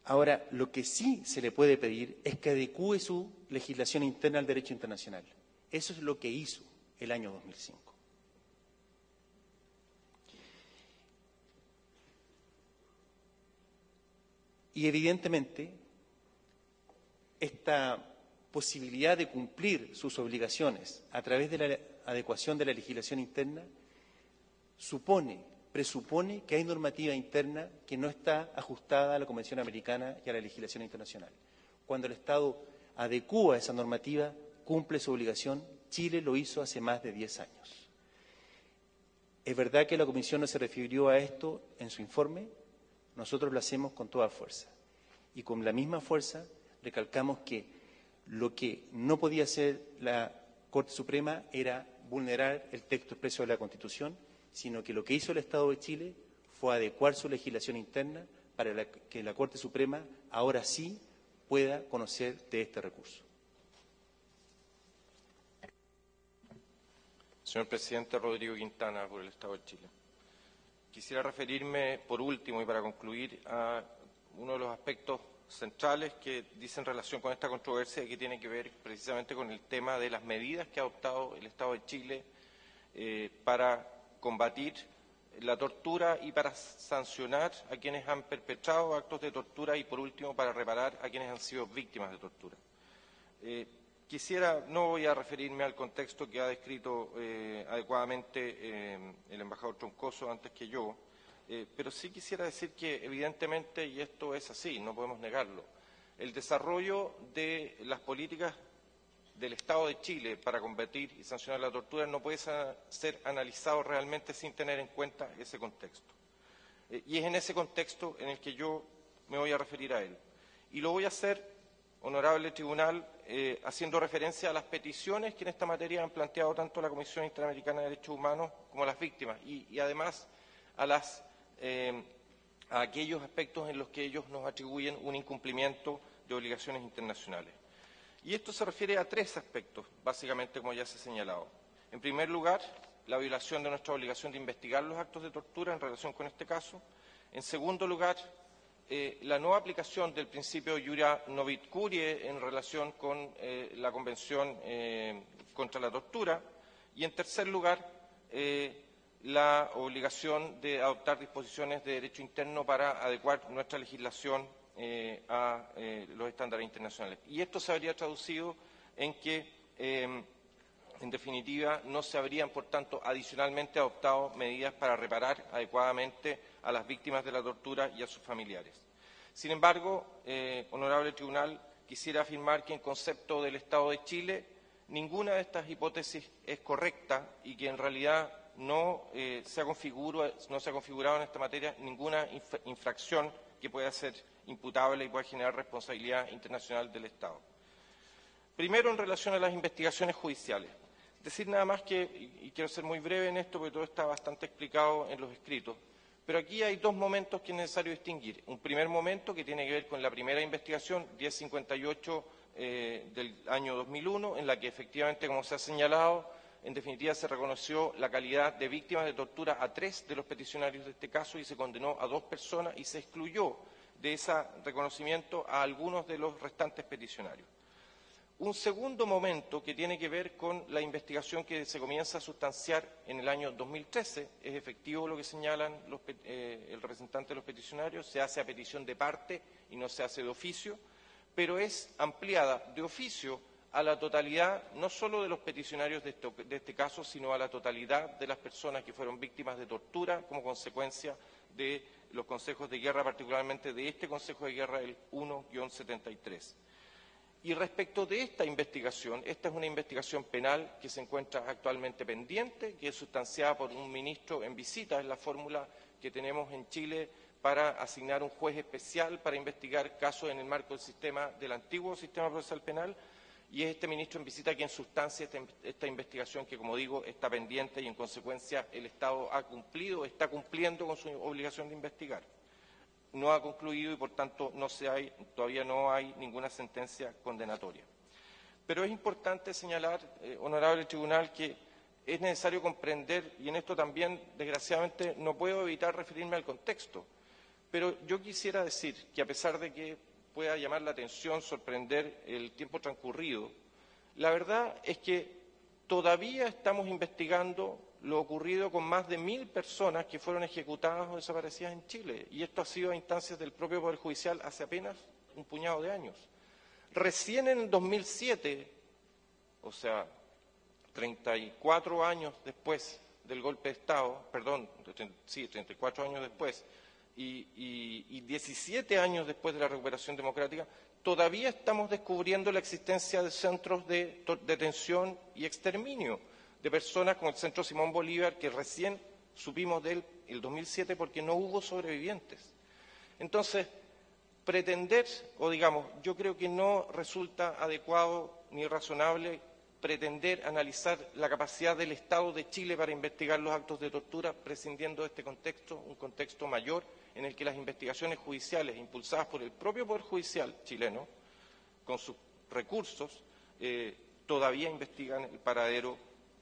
Ahora, lo que sí se le puede pedir es que adecúe su legislación interna al derecho internacional. Eso es lo que hizo el año 2005. Y evidentemente, esta posibilidad de cumplir sus obligaciones a través de la adecuación de la legislación interna presupone que hay normativa interna que no está ajustada a la Convención Americana y a la legislación internacional. Cuando el Estado adecúa esa normativa, cumple su obligación. Chile lo hizo hace más de 10 años. Es verdad que la Comisión no se refirió a esto en su informe, nosotros lo hacemos con toda fuerza. Y con la misma fuerza recalcamos que lo que no podía hacer la Corte Suprema era vulnerar el texto expreso de la Constitución, sino que lo que hizo el Estado de Chile fue adecuar su legislación interna para que la Corte Suprema ahora sí pueda conocer de este recurso. Señor presidente, Rodrigo Quintana, por el Estado de Chile. Quisiera referirme, por último y para concluir, a uno de los aspectos centrales que dicen relación con esta controversia y que tiene que ver precisamente con el tema de las medidas que ha adoptado el Estado de Chile para combatir la tortura y para sancionar a quienes han perpetrado actos de tortura y, por último, para reparar a quienes han sido víctimas de tortura. No voy a referirme al contexto que ha descrito adecuadamente el embajador Troncoso antes que yo, pero sí quisiera decir que evidentemente, y esto es así, no podemos negarlo, el desarrollo de las políticas del Estado de Chile para combatir y sancionar la tortura no puede ser analizado realmente sin tener en cuenta ese contexto. Y es en ese contexto en el que yo me voy a referir a él. Y lo voy a hacer, honorable tribunal, haciendo referencia a las peticiones que en esta materia han planteado tanto la Comisión Interamericana de Derechos Humanos como las víctimas y además a aquellos aspectos en los que ellos nos atribuyen un incumplimiento de obligaciones internacionales. Y esto se refiere a tres aspectos, básicamente, como ya se ha señalado. En primer lugar, la violación de nuestra obligación de investigar los actos de tortura en relación con este caso. En segundo lugar, la no aplicación del principio iura novit curiae en relación con la Convención contra la Tortura. Y en tercer lugar, la obligación de adoptar disposiciones de derecho interno para adecuar nuestra legislación a los estándares internacionales. Y esto se habría traducido en que, en definitiva, no se habrían, por tanto, adicionalmente adoptado medidas para reparar adecuadamente a las víctimas de la tortura y a sus familiares. Sin embargo, honorable tribunal, quisiera afirmar que en concepto del Estado de Chile ninguna de estas hipótesis es correcta y que en realidad no se ha configurado en esta materia ninguna infracción que pueda ser imputable y pueda generar responsabilidad internacional del Estado. Primero, en relación a las investigaciones judiciales. Decir nada más que, y quiero ser muy breve en esto porque todo está bastante explicado en los escritos, pero aquí hay dos momentos que es necesario distinguir. Un primer momento que tiene que ver con la primera investigación, 1058 del año 2001, en la que efectivamente, como se ha señalado, en definitiva se reconoció la calidad de víctimas de tortura a 3 de los peticionarios de este caso y se condenó a 2 personas y se excluyó de ese reconocimiento a algunos de los restantes peticionarios. Un segundo momento que tiene que ver con la investigación que se comienza a sustanciar en el año 2013, es efectivo lo que señalan el representante de los peticionarios, se hace a petición de parte y no se hace de oficio, pero es ampliada de oficio a la totalidad, no solo de los peticionarios de este caso, sino a la totalidad de las personas que fueron víctimas de tortura como consecuencia de los consejos de guerra, particularmente de este Consejo de Guerra, el 1-73. Y respecto de esta investigación, esta es una investigación penal que se encuentra actualmente pendiente, que es sustanciada por un ministro en visita, es la fórmula que tenemos en Chile para asignar un juez especial para investigar casos en el marco del antiguo sistema procesal penal, y es este ministro en visita quien sustancia esta investigación que, como digo, está pendiente y, en consecuencia, el Estado está cumpliendo con su obligación de investigar. No ha concluido y, por tanto, todavía no hay ninguna sentencia condenatoria. Pero es importante señalar, honorable tribunal, que es necesario comprender, y en esto también, desgraciadamente, no puedo evitar referirme al contexto, pero yo quisiera decir que, a pesar de que pueda llamar la atención, sorprender el tiempo transcurrido, la verdad es que todavía estamos investigando lo ocurrido con más de 1000 personas que fueron ejecutadas o desaparecidas en Chile, y esto ha sido a instancias del propio Poder Judicial hace apenas un puñado de años. Recién en el 2007, o sea, 34 años después del golpe de Estado, 34 años después, y 17 años después de la recuperación democrática, todavía estamos descubriendo la existencia de centros de detención y exterminio de personas como el Centro Simón Bolívar, que recién supimos de él el 2007 porque no hubo sobrevivientes. Entonces, yo creo que no resulta adecuado ni razonable pretender analizar la capacidad del Estado de Chile para investigar los actos de tortura, prescindiendo de este contexto, un contexto mayor en el que las investigaciones judiciales impulsadas por el propio Poder Judicial chileno, con sus recursos, todavía investigan el paradero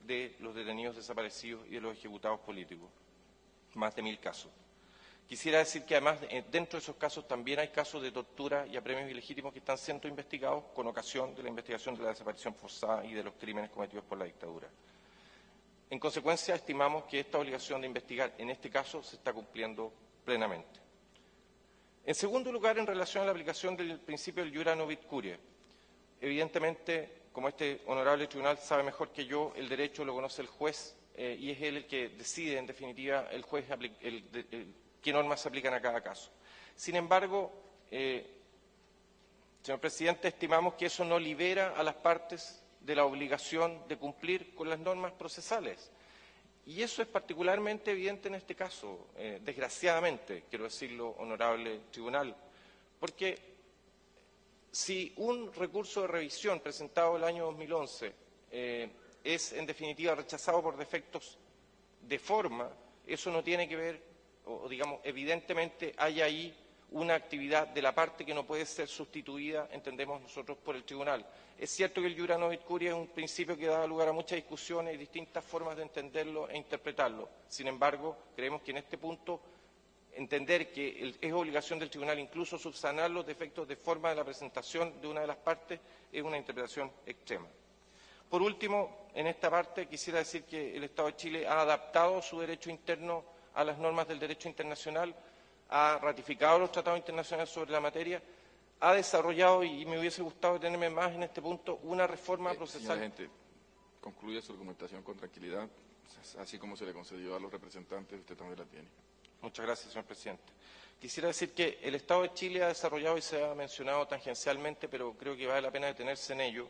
de los detenidos desaparecidos y de los ejecutados políticos. más de 1000 casos. Quisiera decir que además dentro de esos casos también hay casos de tortura y apremios ilegítimos que están siendo investigados con ocasión de la investigación de la desaparición forzada y de los crímenes cometidos por la dictadura. En consecuencia, estimamos que esta obligación de investigar en este caso se está cumpliendo plenamente. En segundo lugar, en relación a la aplicación del principio del iura novit curiae, evidentemente, como este honorable tribunal sabe mejor que yo, el derecho lo conoce el juez y es él el que decide, en definitiva, el juez qué normas se aplican a cada caso. Sin embargo, señor presidente, estimamos que eso no libera a las partes de la obligación de cumplir con las normas procesales. Y eso es particularmente evidente en este caso, desgraciadamente, quiero decirlo, honorable tribunal, porque si un recurso de revisión presentado el año 2011 es, en definitiva, rechazado por defectos de forma, eso no tiene que ver, o digamos, evidentemente hay ahí una actividad de la parte que no puede ser sustituida, entendemos nosotros, por el tribunal. Es cierto que el iura novit curiae es un principio que da lugar a muchas discusiones y distintas formas de entenderlo e interpretarlo. Sin embargo, creemos que en este punto entender que es obligación del tribunal incluso subsanar los defectos de forma de la presentación de una de las partes es una interpretación extrema. Por último, en esta parte quisiera decir que el Estado de Chile ha adaptado su derecho interno a las normas del derecho internacional, ha ratificado los tratados internacionales sobre la materia, ha desarrollado, y me hubiese gustado detenerme más en este punto, una reforma procesal. Señora gente, concluye su argumentación con tranquilidad, así como se le concedió a los representantes, usted también la tiene. Muchas gracias, señor presidente. Quisiera decir que el Estado de Chile ha desarrollado, y se ha mencionado tangencialmente, pero creo que vale la pena detenerse en ello,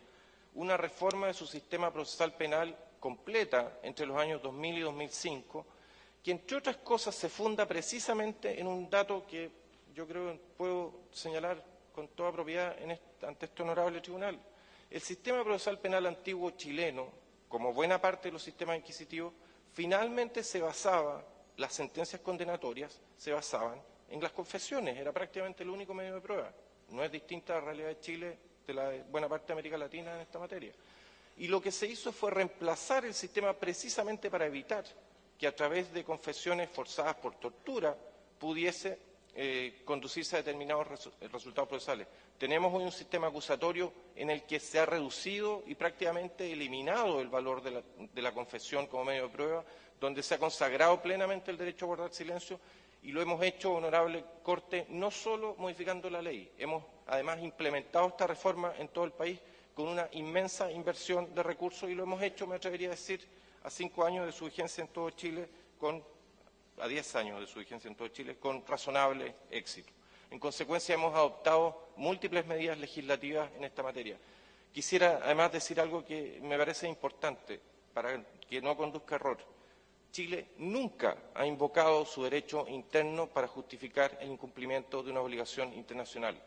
una reforma de su sistema procesal penal completa entre los años 2000 y 2005, que entre otras cosas se funda precisamente en un dato que yo creo que puedo señalar con toda propiedad ante este honorable tribunal. El sistema procesal penal antiguo chileno, como buena parte de los sistemas inquisitivos, finalmente se basaba, las sentencias condenatorias se basaban en las confesiones, era prácticamente el único medio de prueba. No es distinta a la realidad de Chile de la de buena parte de América Latina en esta materia. Y lo que se hizo fue reemplazar el sistema precisamente para evitar que a través de confesiones forzadas por tortura pudiese conducirse a determinados resultados procesales. Tenemos hoy un sistema acusatorio en el que se ha reducido y prácticamente eliminado el valor de la confesión como medio de prueba, donde se ha consagrado plenamente el derecho a guardar silencio, y lo hemos hecho, honorable Corte, no solo modificando la ley, hemos además implementado esta reforma en todo el país con una inmensa inversión de recursos, y lo hemos hecho, me atrevería a decir, a 5 años de su vigencia en todo Chile, a 10 años de su vigencia en todo Chile, con razonable éxito. En consecuencia, hemos adoptado múltiples medidas legislativas en esta materia. Quisiera además decir algo que me parece importante para que no conduzca a error. Chile nunca ha invocado su derecho interno para justificar el incumplimiento de una obligación internacional.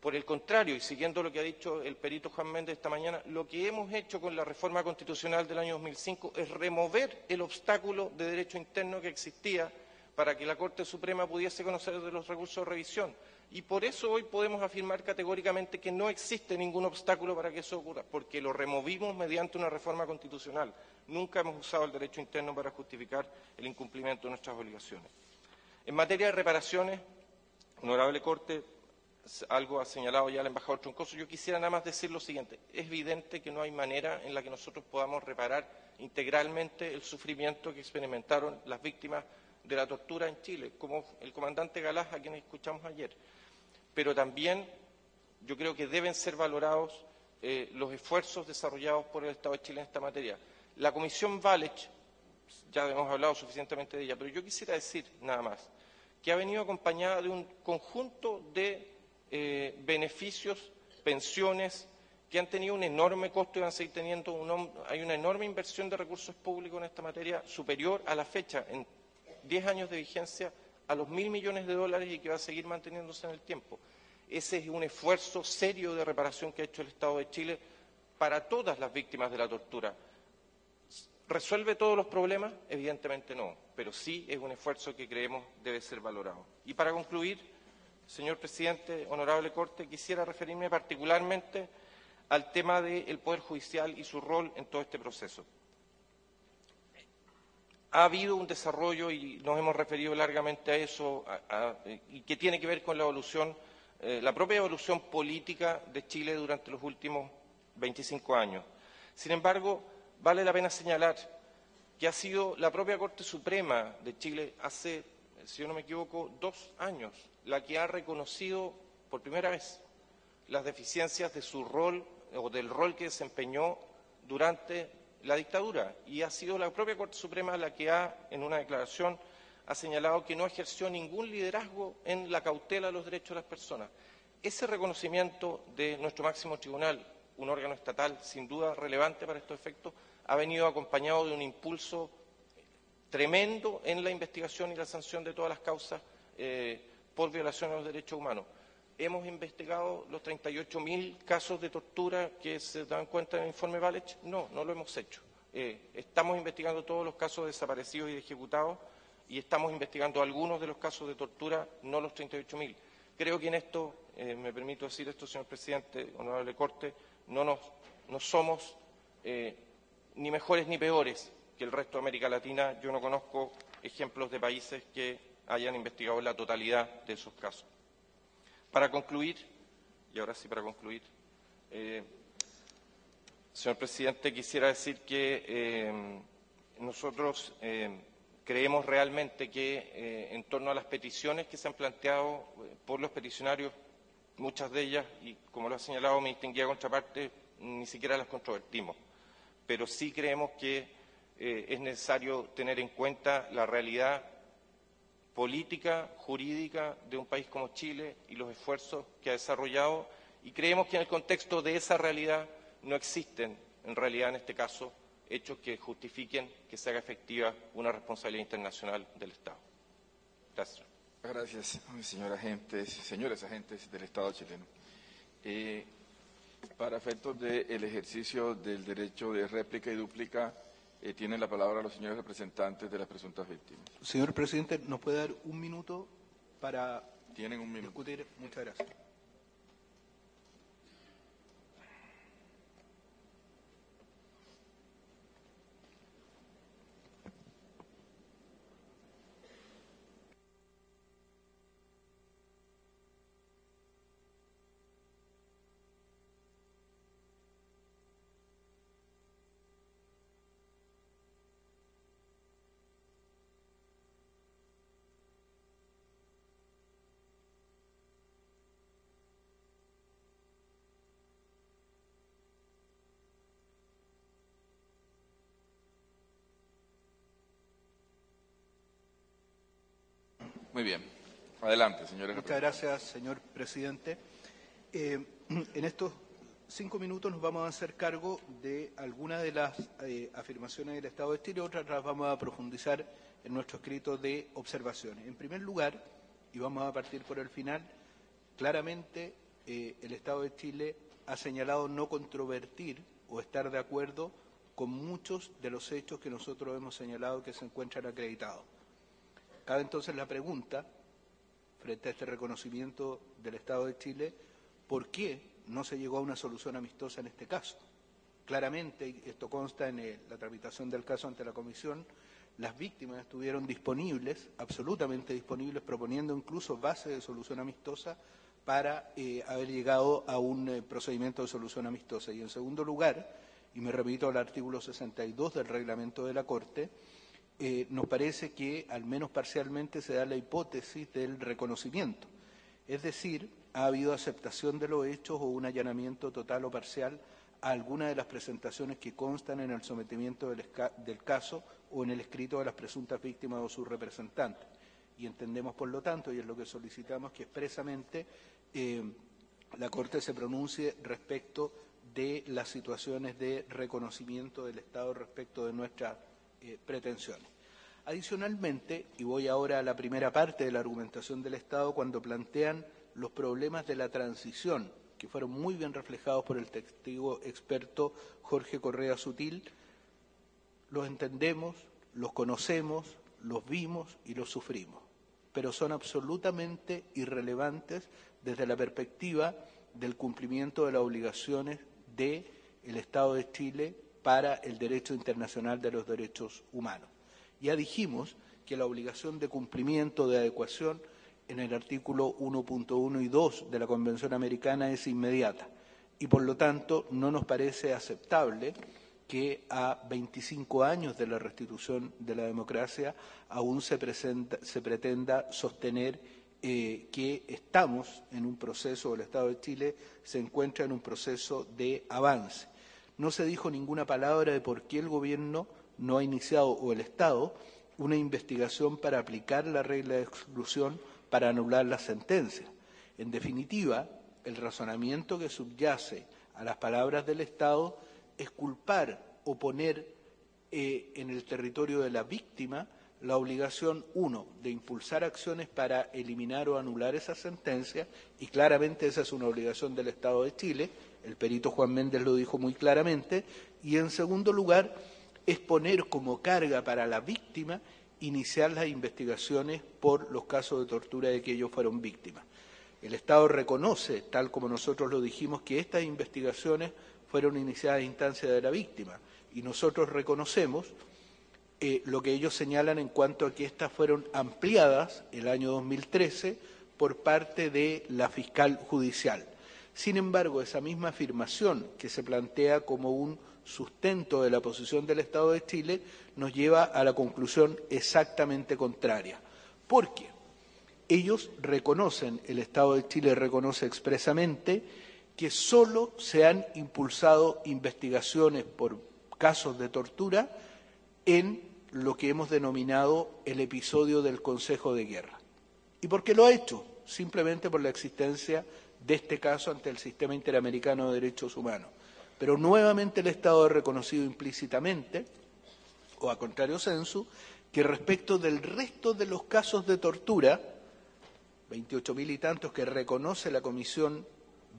Por el contrario, y siguiendo lo que ha dicho el perito Juan Méndez esta mañana, lo que hemos hecho con la reforma constitucional del año 2005 es remover el obstáculo de derecho interno que existía para que la Corte Suprema pudiese conocer de los recursos de revisión. Y por eso hoy podemos afirmar categóricamente que no existe ningún obstáculo para que eso ocurra, porque lo removimos mediante una reforma constitucional. Nunca hemos usado el derecho interno para justificar el incumplimiento de nuestras obligaciones. En materia de reparaciones, honorable Corte, algo ha señalado ya el embajador Troncoso, yo quisiera nada más decir lo siguiente. Es evidente que no hay manera en la que nosotros podamos reparar integralmente el sufrimiento que experimentaron las víctimas de la tortura en Chile, como el comandante Galás, a quien escuchamos ayer. Pero también yo creo que deben ser valorados los esfuerzos desarrollados por el Estado de Chile en esta materia. La Comisión Walech, ya hemos hablado suficientemente de ella, pero yo quisiera decir nada más que ha venido acompañada de un conjunto de beneficios, pensiones, que han tenido un enorme costo y van a seguir teniendo hay una enorme inversión de recursos públicos en esta materia superior a la fecha, en 10 años de vigencia, a los $1.000 millones y que va a seguir manteniéndose en el tiempo. Ese es un esfuerzo serio de reparación que ha hecho el Estado de Chile para todas las víctimas de la tortura. ¿Resuelve todos los problemas? Evidentemente no, pero sí es un esfuerzo que creemos debe ser valorado. Y para concluir, señor presidente, honorable Corte, quisiera referirme particularmente al tema del Poder Judicial y su rol en todo este proceso. Ha habido un desarrollo, y nos hemos referido largamente a eso, y que tiene que ver con la evolución, la propia evolución política de Chile durante los últimos 25 años. Sin embargo, vale la pena señalar que ha sido la propia Corte Suprema de Chile hace, si yo no me equivoco, 2 años, la que ha reconocido por primera vez las deficiencias de su rol o del rol que desempeñó durante la dictadura. Y ha sido la propia Corte Suprema la que en una declaración, ha señalado que no ejerció ningún liderazgo en la cautela de los derechos de las personas. Ese reconocimiento de nuestro máximo tribunal, un órgano estatal sin duda relevante para estos efectos, ha venido acompañado de un impulso tremendo en la investigación y la sanción de todas las causas por violación a los derechos humanos. ¿Hemos investigado los 38.000 casos de tortura que se dan cuenta en el informe Walech? No, no lo hemos hecho. Estamos investigando todos los casos de desaparecidos y de ejecutados y estamos investigando algunos de los casos de tortura, no los 38.000. Creo que en esto, me permito decir esto, señor presidente, honorable Corte, no somos ni mejores ni peores que el resto de América Latina. Yo no conozco ejemplos de países que hayan investigado la totalidad de esos casos. Para concluir, y ahora sí para concluir, señor presidente, quisiera decir que nosotros creemos realmente que en torno a las peticiones que se han planteado por los peticionarios, muchas de ellas, y como lo ha señalado mi distinguida contraparte, ni siquiera las controvertimos. Pero sí creemos que es necesario tener en cuenta la realidad política, jurídica de un país como Chile y los esfuerzos que ha desarrollado, y creemos que en el contexto de esa realidad no existen, en realidad en este caso, hechos que justifiquen que se haga efectiva una responsabilidad internacional del Estado. Gracias. Gracias, señores agentes del Estado chileno. Para efectos del ejercicio del derecho de réplica y dúplica, tienen la palabra los señores representantes de las presuntas víctimas. Señor presidente, ¿nos puede dar un minuto para discutir? Muchas gracias. Muy bien. Adelante, señores. Muchas gracias, señor presidente. En estos 5 minutos nos vamos a hacer cargo de algunas de las afirmaciones del Estado de Chile, otras las vamos a profundizar en nuestro escrito de observaciones. En primer lugar, y vamos a partir por el final, claramente el Estado de Chile ha señalado no controvertir o estar de acuerdo con muchos de los hechos que nosotros hemos señalado que se encuentran acreditados. Cabe entonces la pregunta, frente a este reconocimiento del Estado de Chile, ¿por qué no se llegó a una solución amistosa en este caso? Claramente, y esto consta en la tramitación del caso ante la Comisión, las víctimas estuvieron disponibles, absolutamente disponibles, proponiendo incluso bases de solución amistosa para haber llegado a un procedimiento de solución amistosa. Y en segundo lugar, y me repito al artículo 62 del reglamento de la Corte, nos parece que al menos parcialmente se da la hipótesis del reconocimiento. Es decir, ha habido aceptación de los hechos o un allanamiento total o parcial a alguna de las presentaciones que constan en el sometimiento del caso o en el escrito de las presuntas víctimas o sus representantes. Y entendemos, por lo tanto, y es lo que solicitamos, que expresamente la Corte se pronuncie respecto de las situaciones de reconocimiento del Estado respecto de nuestras pretensiones. Adicionalmente, y voy ahora a la primera parte de la argumentación del Estado, cuando plantean los problemas de la transición, que fueron muy bien reflejados por el testigo experto Jorge Correa Sutil, los entendemos, los conocemos, los vimos y los sufrimos, pero son absolutamente irrelevantes desde la perspectiva del cumplimiento de las obligaciones del Estado de Chile para el derecho internacional de los derechos humanos. Ya dijimos que la obligación de cumplimiento, de adecuación, en el artículo 1.1 y 2 de la Convención Americana es inmediata y, por lo tanto, no nos parece aceptable que a 25 años de la restitución de la democracia aún se pretenda sostener que estamos en un proceso, o el Estado de Chile se encuentra en un proceso de avance. No se dijo ninguna palabra de por qué el Gobierno no ha iniciado, o el Estado, una investigación para aplicar la regla de exclusión para anular la sentencia. En definitiva, el razonamiento que subyace a las palabras del Estado es culpar o poner en el territorio de la víctima la obligación, uno, de impulsar acciones para eliminar o anular esa sentencia, y claramente esa es una obligación del Estado de Chile, el perito Juan Méndez lo dijo muy claramente, y en segundo lugar, es poner como carga para la víctima iniciar las investigaciones por los casos de tortura de que ellos fueron víctimas. El Estado reconoce, tal como nosotros lo dijimos, que estas investigaciones fueron iniciadas a instancia de la víctima, y nosotros reconocemos lo que ellos señalan en cuanto a que estas fueron ampliadas el año 2013 por parte de la fiscal judicial. Sin embargo, esa misma afirmación que se plantea como un sustento de la posición del Estado de Chile nos lleva a la conclusión exactamente contraria. ¿Por qué? Ellos reconocen, el Estado de Chile reconoce expresamente que solo se han impulsado investigaciones por casos de tortura en lo que hemos denominado el episodio del Consejo de Guerra. ¿Y por qué lo ha hecho? Simplemente por la existencia de este caso ante el Sistema Interamericano de Derechos Humanos. Pero nuevamente el Estado ha reconocido implícitamente, o a contrario sensu, que respecto del resto de los casos de tortura, 28.000 y tantos que reconoce la Comisión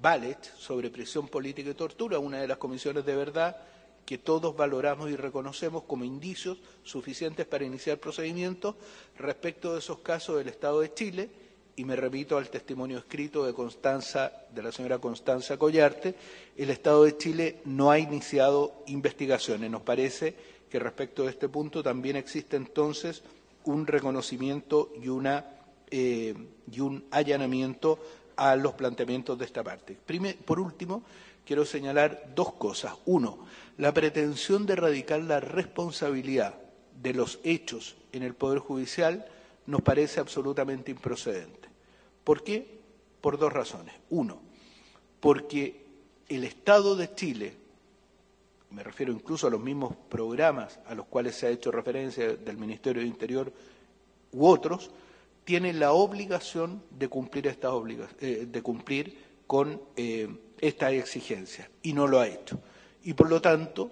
Valech sobre prisión política y tortura, una de las comisiones de verdad que todos valoramos y reconocemos como indicios suficientes para iniciar procedimientos, respecto de esos casos del Estado de Chile, y me remito al testimonio escrito de la señora Constanza Collarte, el Estado de Chile no ha iniciado investigaciones. Nos parece que respecto de este punto también existe entonces un reconocimiento y un allanamiento a los planteamientos de esta parte. Por último, quiero señalar dos cosas. Uno, la pretensión de erradicar la responsabilidad de los hechos en el Poder Judicial nos parece absolutamente improcedente. ¿Por qué? Por dos razones. Uno, porque el Estado de Chile, me refiero incluso a los mismos programas a los cuales se ha hecho referencia del Ministerio de Interior u otros, tiene la obligación de cumplir con esta exigencia, y no lo ha hecho. Y por lo tanto,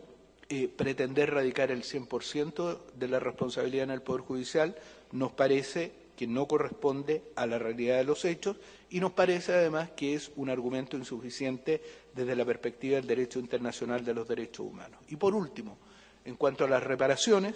pretender erradicar el 100% de la responsabilidad en el Poder Judicial nos parece que no corresponde a la realidad de los hechos, y nos parece además que es un argumento insuficiente desde la perspectiva del derecho internacional de los derechos humanos. Y por último, en cuanto a las reparaciones,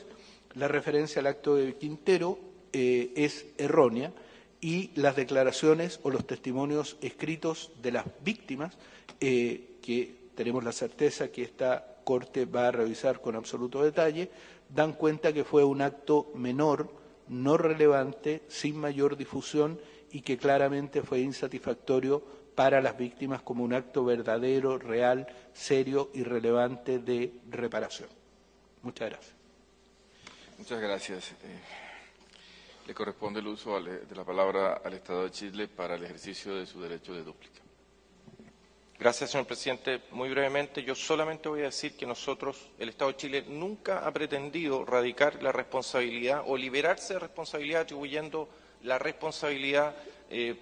la referencia al acto de Quintero es errónea, y las declaraciones o los testimonios escritos de las víctimas, que tenemos la certeza que esta Corte va a revisar con absoluto detalle, dan cuenta que fue un acto menor, no relevante, sin mayor difusión, y que claramente fue insatisfactorio para las víctimas como un acto verdadero, real, serio y relevante de reparación. Muchas gracias. Muchas gracias. Le corresponde el uso de la palabra al Estado de Chile para el ejercicio de su derecho de dúplica. Gracias, señor presidente. Muy brevemente, yo solamente voy a decir que nosotros, el Estado de Chile, nunca ha pretendido radicar la responsabilidad o liberarse de responsabilidad atribuyendo la responsabilidad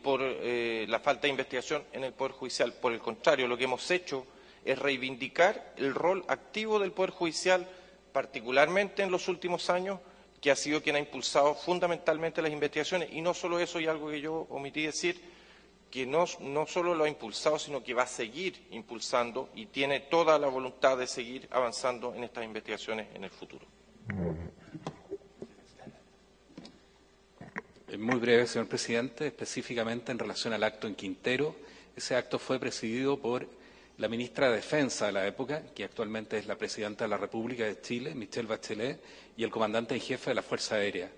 por la falta de investigación en el Poder Judicial. Por el contrario, lo que hemos hecho es reivindicar el rol activo del Poder Judicial, particularmente en los últimos años, que ha sido quien ha impulsado fundamentalmente las investigaciones. Y no solo eso, y algo que yo omití decir, que no solo lo ha impulsado, sino que va a seguir impulsando y tiene toda la voluntad de seguir avanzando en estas investigaciones en el futuro. Muy breve, señor presidente, específicamente en relación al acto en Quintero. Ese acto fue presidido por la ministra de Defensa de la época, que actualmente es la presidenta de la República de Chile, Michelle Bachelet, y el comandante en jefe de la Fuerza Aérea.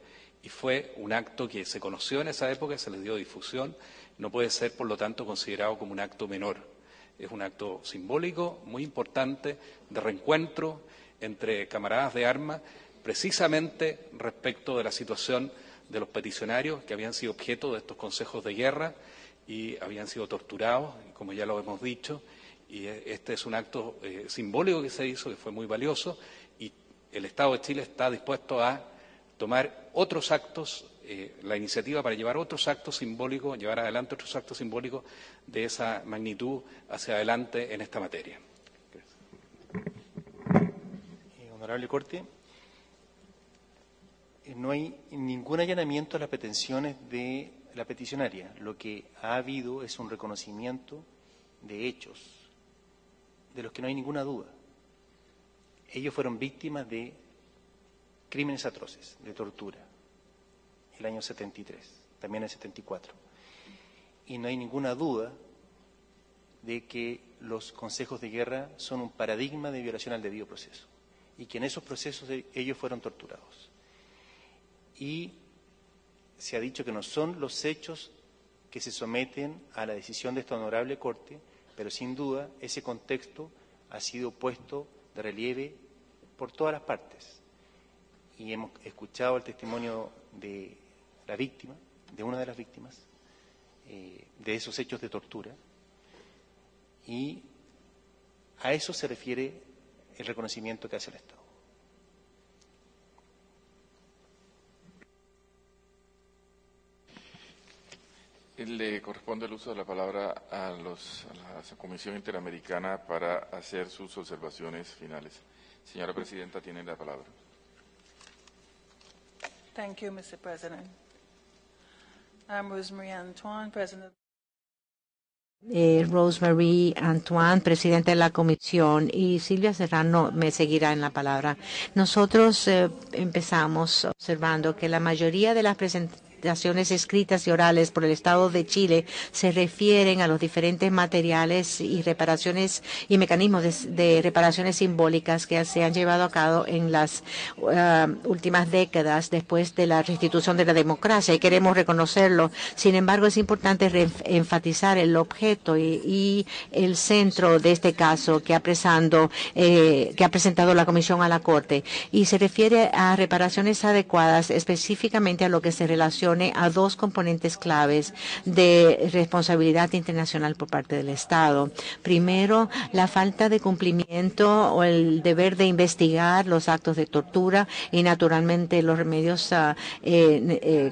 Y fue un acto que se conoció en esa época, se les dio difusión, no puede ser, por lo tanto, considerado como un acto menor. Es un acto simbólico, muy importante, de reencuentro entre camaradas de armas, precisamente respecto de la situación de los peticionarios que habían sido objeto de estos consejos de guerra y habían sido torturados, como ya lo hemos dicho, y este es un acto simbólico que se hizo, que fue muy valioso, y el Estado de Chile está dispuesto a tomar otros actos, la iniciativa para llevar otros actos simbólicos, llevar adelante otros actos simbólicos de esa magnitud hacia adelante en esta materia. Honorable Corte, no hay ningún allanamiento a las pretensiones de la peticionaria. Lo que ha habido es un reconocimiento de hechos de los que no hay ninguna duda. Ellos fueron víctimas de crímenes atroces, de tortura, el año 73, también el 74. Y no hay ninguna duda de que los consejos de guerra son un paradigma de violación al debido proceso y que en esos procesos ellos fueron torturados. Y se ha dicho que no son los hechos que se someten a la decisión de esta honorable Corte, pero sin duda ese contexto ha sido puesto de relieve por todas las partes. Y hemos escuchado el testimonio de la víctima, de una de las víctimas, de esos hechos de tortura, y a eso se refiere el reconocimiento que hace el Estado. Le corresponde el uso de la palabra a la Comisión Interamericana para hacer sus observaciones finales. Señora Presidenta, tiene la palabra. Thank you, Mr. President. I'm Rosemary Antoine, President. Rosemary Antoine, presidenta de la comisión, y Silvia Serrano me seguirá en la palabra. Nosotros empezamos observando que la mayoría de las presentaciones escritas y orales por el Estado de Chile se refieren a los diferentes materiales y reparaciones y mecanismos de reparaciones simbólicas que se han llevado a cabo en las últimas décadas después de la restitución de la democracia, y queremos reconocerlo. Sin embargo, es importante enfatizar el objeto y el centro de este caso que ha presentado la Comisión a la Corte, y se refiere a reparaciones adecuadas, específicamente a lo que se relaciona a dos componentes claves de responsabilidad internacional por parte del Estado. Primero, la falta de cumplimiento o el deber de investigar los actos de tortura y, naturalmente, los remedios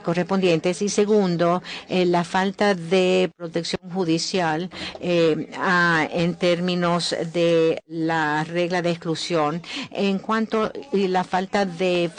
correspondientes. Y segundo, la falta de protección judicial en términos de la regla de exclusión. En cuanto a la falta de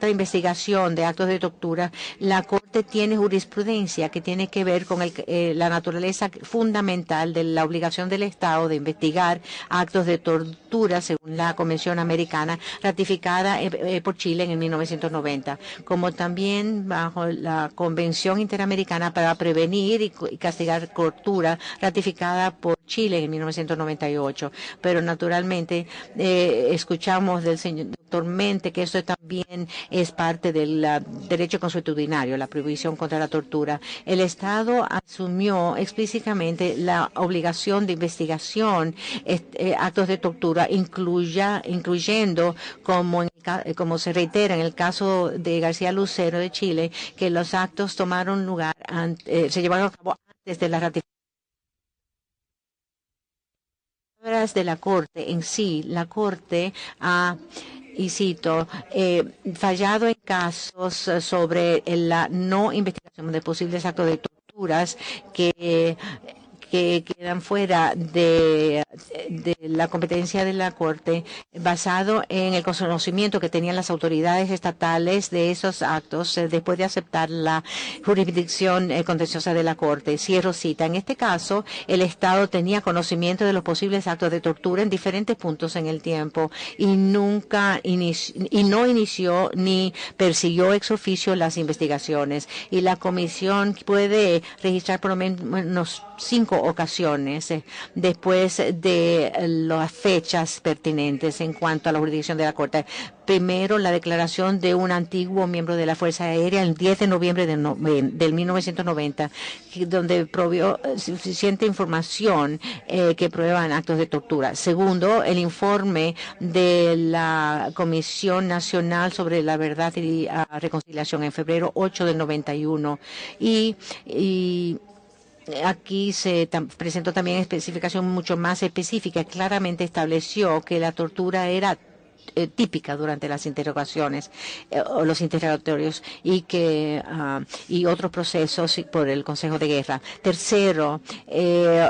investigación de actos de tortura, la Corte tiene jurisprudencia que tiene que ver con la naturaleza fundamental de la obligación del Estado de investigar actos de tortura según la Convención Americana ratificada por Chile en 1990, como también bajo la Convención Interamericana para prevenir y castigar tortura ratificada por Chile en 1998. Pero naturalmente escuchamos del señor doctor Mente que eso también es parte del derecho consuetudinario, la prohibición contra la tortura. El Estado asumió explícitamente la obligación de investigación actos de tortura, incluyendo como se reitera en el caso de García Lucero de Chile, que los actos tomaron lugar, se llevaron a cabo antes de la ratificación de la Corte en sí. La Corte ha, y cito, fallado en casos sobre la no investigación de posibles actos de torturas que quedan fuera de la competencia de la Corte, basado en el conocimiento que tenían las autoridades estatales de esos actos después de aceptar la jurisdicción contenciosa de la Corte. Cierro cita. En este caso, el Estado tenía conocimiento de los posibles actos de tortura en diferentes puntos en el tiempo y no inició ni persiguió ex oficio las investigaciones. Y la Comisión puede registrar por lo menos 5 ocasiones después de las fechas pertinentes en cuanto a la jurisdicción de la Corte. Primero, la declaración de un antiguo miembro de la Fuerza Aérea el 10 de noviembre del 1990, donde provió suficiente información que prueban actos de tortura. Segundo, el informe de la Comisión Nacional sobre la Verdad y Reconciliación en febrero 8 del 91. Y aquí se presentó también especificación mucho más específica. Claramente estableció que la tortura era típica durante las interrogaciones o los interrogatorios y otros procesos por el Consejo de Guerra. Tercero,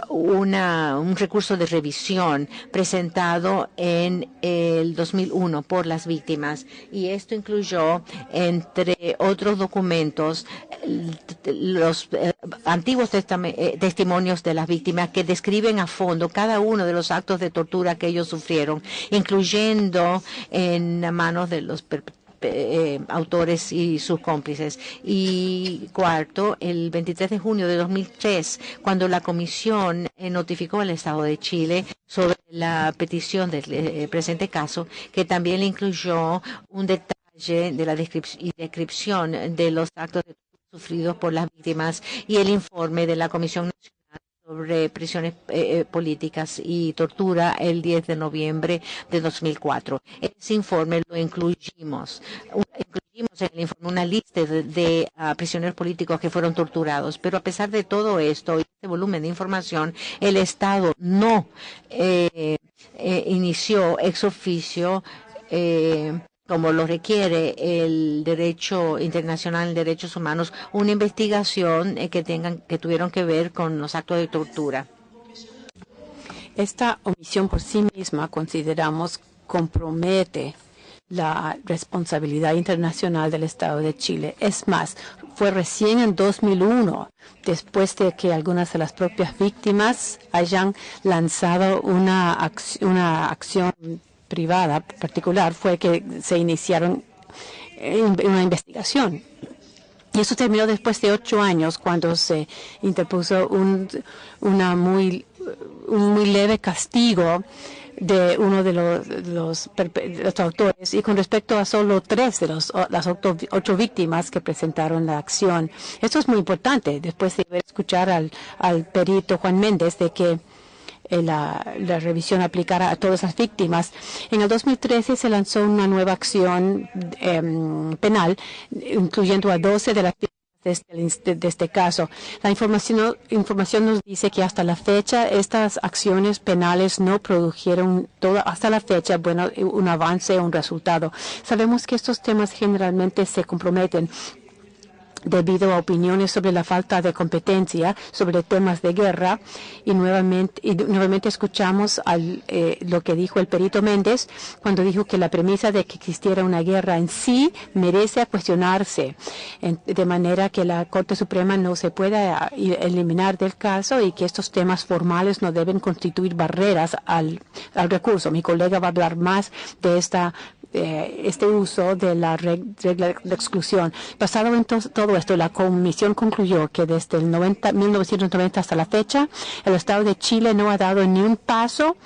un recurso de revisión presentado en el 2001 por las víctimas, y esto incluyó, entre otros documentos, los antiguos testimonios de las víctimas que describen a fondo cada uno de los actos de tortura que ellos sufrieron, incluyendo en manos de los autores y sus cómplices. Y cuarto, el 23 de junio de 2003, cuando la Comisión notificó al Estado de Chile sobre la petición del presente caso, que también le incluyó un detalle de la descripción de los actos sufridos por las víctimas y el informe de la Comisión Nacional sobre prisiones políticas y tortura el 10 de noviembre de 2004. Ese informe lo incluimos en el informe una lista de prisioneros políticos que fueron torturados, pero a pesar de todo esto y este volumen de información, el Estado no inició ex oficio como lo requiere el derecho internacional de derechos humanos, una investigación que tuvieron que ver con los actos de tortura. Esta omisión por sí misma, consideramos, compromete la responsabilidad internacional del Estado de Chile. Es más, fue recién en 2001, después de que algunas de las propias víctimas hayan lanzado una acción privada particular, fue que se iniciaron una investigación. Y eso terminó después de 8 años, cuando se interpuso un muy leve castigo de uno de los autores, y con respecto a solo 3 de las 8 víctimas que presentaron la acción. Esto es muy importante, después de escuchar al perito Juan Méndez, de que la revisión aplicara a todas las víctimas. En el 2013 se lanzó una nueva acción penal, incluyendo a 12 de las víctimas de este caso. La información nos dice que hasta la fecha estas acciones penales no produjeron hasta la fecha un avance o un resultado. Sabemos que estos temas generalmente se comprometen debido a opiniones sobre la falta de competencia sobre temas de guerra, y nuevamente escuchamos lo que dijo el perito Méndez cuando dijo que la premisa de que existiera una guerra en sí merece cuestionarse, de manera que la Corte Suprema no se pueda eliminar del caso y que estos temas formales no deben constituir barreras al recurso. Mi colega va a hablar más de este uso de la regla de exclusión. Basado en todo esto, la Comisión concluyó que desde el 1990 hasta la fecha, el Estado de Chile no ha dado ni un paso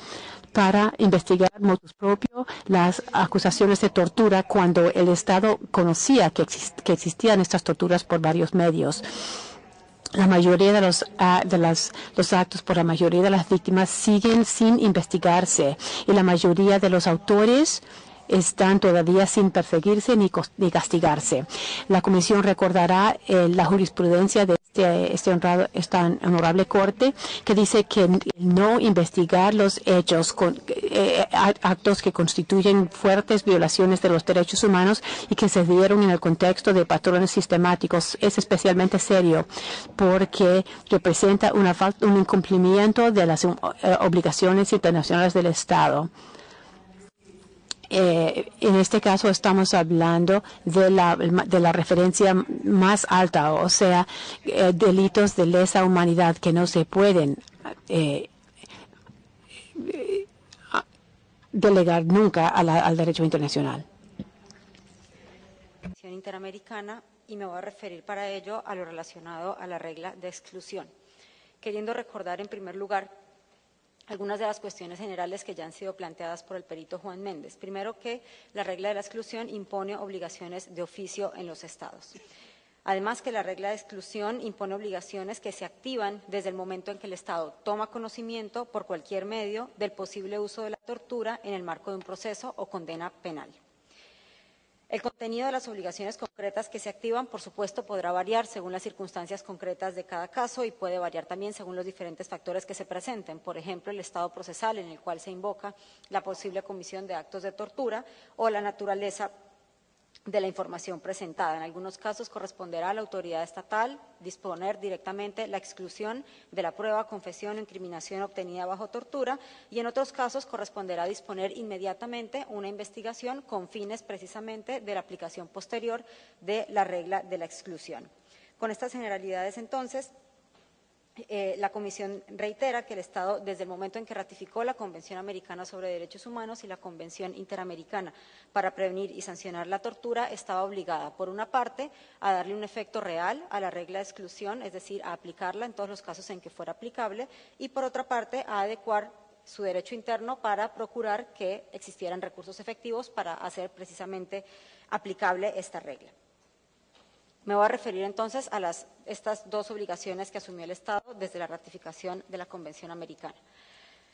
para investigar motus propio las acusaciones de tortura, cuando el Estado conocía que existían estas torturas por varios medios. La mayoría de los actos por la mayoría de las víctimas siguen sin investigarse, y la mayoría de los autores están todavía sin perseguirse ni castigarse. La Comisión recordará la jurisprudencia de esta honorable Corte, que dice que no investigar los hechos, actos que constituyen fuertes violaciones de los derechos humanos y que se dieron en el contexto de patrones sistemáticos, es especialmente serio, porque representa un incumplimiento de las obligaciones internacionales del Estado. En este caso estamos hablando de la referencia más alta, o sea, delitos de lesa humanidad que no se pueden delegar nunca al derecho internacional. Interamericana, y me voy a referir para ello a lo relacionado a la regla de exclusión. queriendo recordar en primer lugar algunas de las cuestiones generales que ya han sido planteadas por el perito Juan Méndez. Primero, que la regla de la exclusión impone obligaciones de oficio en los estados. Además, que la regla de exclusión impone obligaciones que se activan desde el momento en que el Estado toma conocimiento por cualquier medio del posible uso de la tortura en el marco de un proceso o condena penal. El contenido de las obligaciones concretas que se activan, por supuesto, podrá variar según las circunstancias concretas de cada caso y puede variar también según los diferentes factores que se presenten. Por ejemplo, el estado procesal en el cual se invoca la posible comisión de actos de tortura o la naturaleza de la información presentada. En algunos casos corresponderá a la autoridad estatal disponer directamente la exclusión de la prueba, confesión o incriminación obtenida bajo tortura, y en otros casos corresponderá disponer inmediatamente una investigación con fines precisamente de la aplicación posterior de la regla de la exclusión. Con estas generalidades, entonces, la Comisión reitera que el Estado, desde el momento en que ratificó la Convención Americana sobre Derechos Humanos y la Convención Interamericana para prevenir y sancionar la tortura, estaba obligada, por una parte, a darle un efecto real a la regla de exclusión, es decir, a aplicarla en todos los casos en que fuera aplicable, y, por otra parte, a adecuar su derecho interno para procurar que existieran recursos efectivos para hacer precisamente aplicable esta regla. Me voy a referir entonces a estas dos obligaciones que asumió el Estado desde la ratificación de la Convención Americana.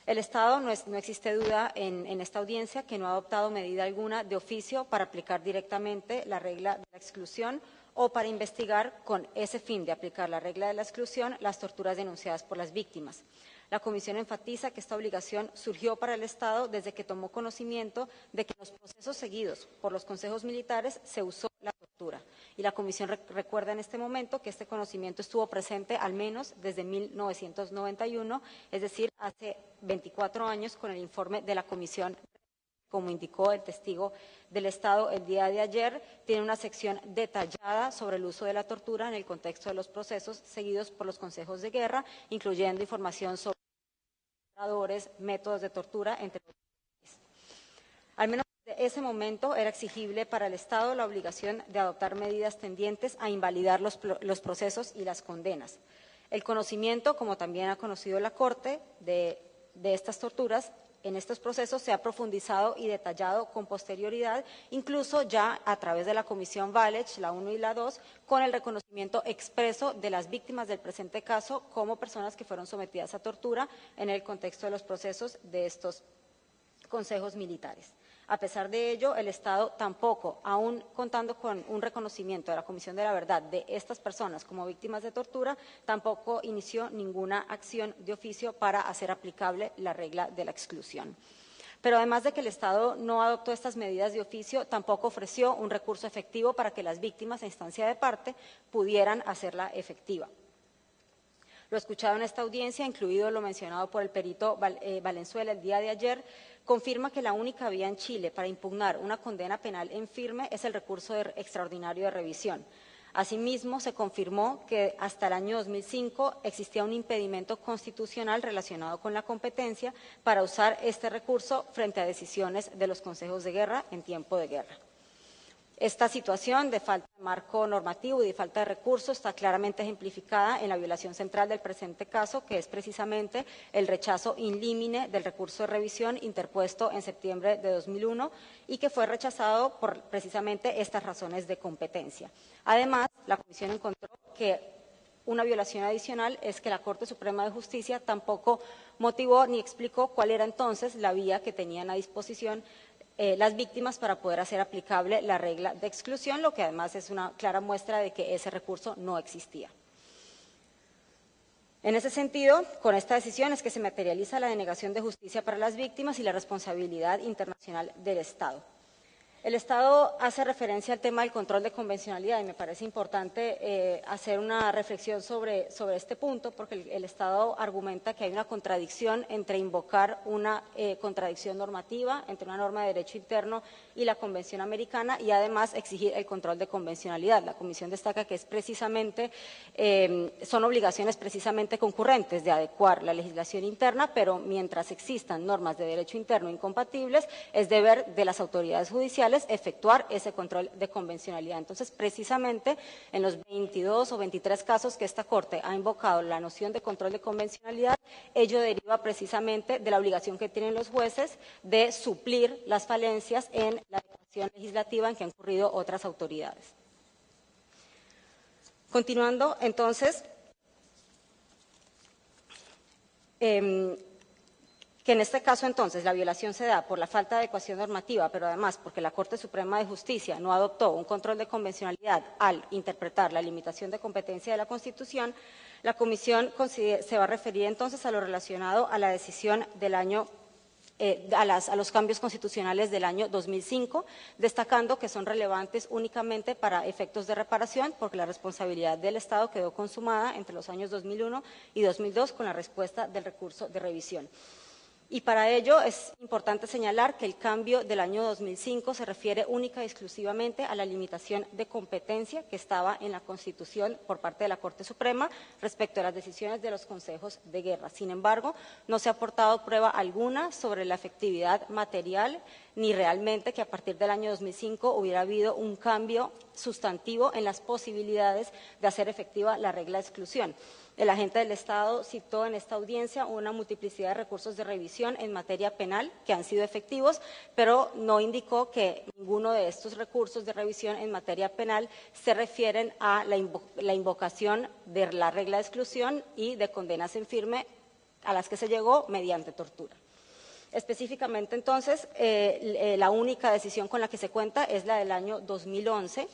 El Estado, no existe duda en esta audiencia, que no ha adoptado medida alguna de oficio para aplicar directamente la regla de la exclusión o para investigar con ese fin de aplicar la regla de la exclusión las torturas denunciadas por las víctimas. La Comisión enfatiza que esta obligación surgió para el Estado desde que tomó conocimiento de que en los procesos seguidos por los consejos militares se usó la tortura. Y la Comisión recuerda en este momento que este conocimiento estuvo presente al menos desde 1991, es decir, hace 24 años, con el informe de la Comisión. Como indicó el testigo del Estado el día de ayer, tiene una sección detallada sobre el uso de la tortura en el contexto de los procesos seguidos por los consejos de guerra, incluyendo información sobre métodos de tortura, entre otros. Al menos desde ese momento era exigible para el Estado la obligación de adoptar medidas tendientes a invalidar los procesos y las condenas. El conocimiento, como también ha conocido la Corte, de estas torturas en estos procesos se ha profundizado y detallado con posterioridad, incluso ya a través de la Comisión Valech, la 1 y la 2, con el reconocimiento expreso de las víctimas del presente caso como personas que fueron sometidas a tortura en el contexto de los procesos de estos consejos militares. A pesar de ello, el Estado tampoco, aún contando con un reconocimiento de la Comisión de la Verdad de estas personas como víctimas de tortura, tampoco inició ninguna acción de oficio para hacer aplicable la regla de la exclusión. Pero además de que el Estado no adoptó estas medidas de oficio, tampoco ofreció un recurso efectivo para que las víctimas a instancia de parte pudieran hacerla efectiva. Lo escuchado en esta audiencia, incluido lo mencionado por el perito Valenzuela el día de ayer, confirma que la única vía en Chile para impugnar una condena penal en firme es el recurso extraordinario de revisión. Asimismo, se confirmó que hasta el año 2005 existía un impedimento constitucional relacionado con la competencia para usar este recurso frente a decisiones de los consejos de guerra en tiempo de guerra. Esta situación de falta de marco normativo y de falta de recursos está claramente ejemplificada en la violación central del presente caso, que es precisamente el rechazo in limine del recurso de revisión interpuesto en septiembre de 2001 y que fue rechazado por precisamente estas razones de competencia. Además, la Comisión encontró que una violación adicional es que la Corte Suprema de Justicia tampoco motivó ni explicó cuál era entonces la vía que tenían a disposición las víctimas para poder hacer aplicable la regla de exclusión, lo que además es una clara muestra de que ese recurso no existía. En ese sentido, con esta decisión es que se materializa la denegación de justicia para las víctimas y la responsabilidad internacional del Estado. El Estado hace referencia al tema del control de convencionalidad y me parece importante hacer una reflexión sobre este punto, porque el Estado argumenta que hay una contradicción entre invocar una contradicción normativa entre una norma de derecho interno y la Convención Americana y además exigir el control de convencionalidad. La Comisión destaca que es precisamente, son obligaciones precisamente concurrentes de adecuar la legislación interna, pero mientras existan normas de derecho interno incompatibles, es deber de las autoridades judiciales judiciales efectuar ese control de convencionalidad. Entonces, precisamente en los 22 o 23 casos que esta Corte ha invocado la noción de control de convencionalidad, ello deriva precisamente de la obligación que tienen los jueces de suplir las falencias en la adecuación legislativa en que han incurrido otras autoridades. Continuando, entonces, que en este caso, entonces, la violación se da por la falta de adecuación normativa, pero además porque la Corte Suprema de Justicia no adoptó un control de convencionalidad al interpretar la limitación de competencia de la Constitución, la Comisión se va a referir entonces a lo relacionado a la decisión del año a los cambios constitucionales del año 2005, destacando que son relevantes únicamente para efectos de reparación, porque la responsabilidad del Estado quedó consumada entre los años 2001 y 2002 con la respuesta del recurso de revisión. Y para ello es importante señalar que el cambio del año 2005 se refiere única y exclusivamente a la limitación de competencia que estaba en la Constitución por parte de la Corte Suprema respecto a las decisiones de los consejos de guerra. Sin embargo, no se ha aportado prueba alguna sobre la efectividad material ni realmente que a partir del año 2005 hubiera habido un cambio sustantivo en las posibilidades de hacer efectiva la regla de exclusión. El agente del Estado citó en esta audiencia una multiplicidad de recursos de revisión en materia penal que han sido efectivos, pero no indicó que ninguno de estos recursos de revisión en materia penal se refieren a la invocación de la regla de exclusión y de condenas en firme a las que se llegó mediante tortura. Específicamente, entonces, la única decisión con la que se cuenta es la del año 2011,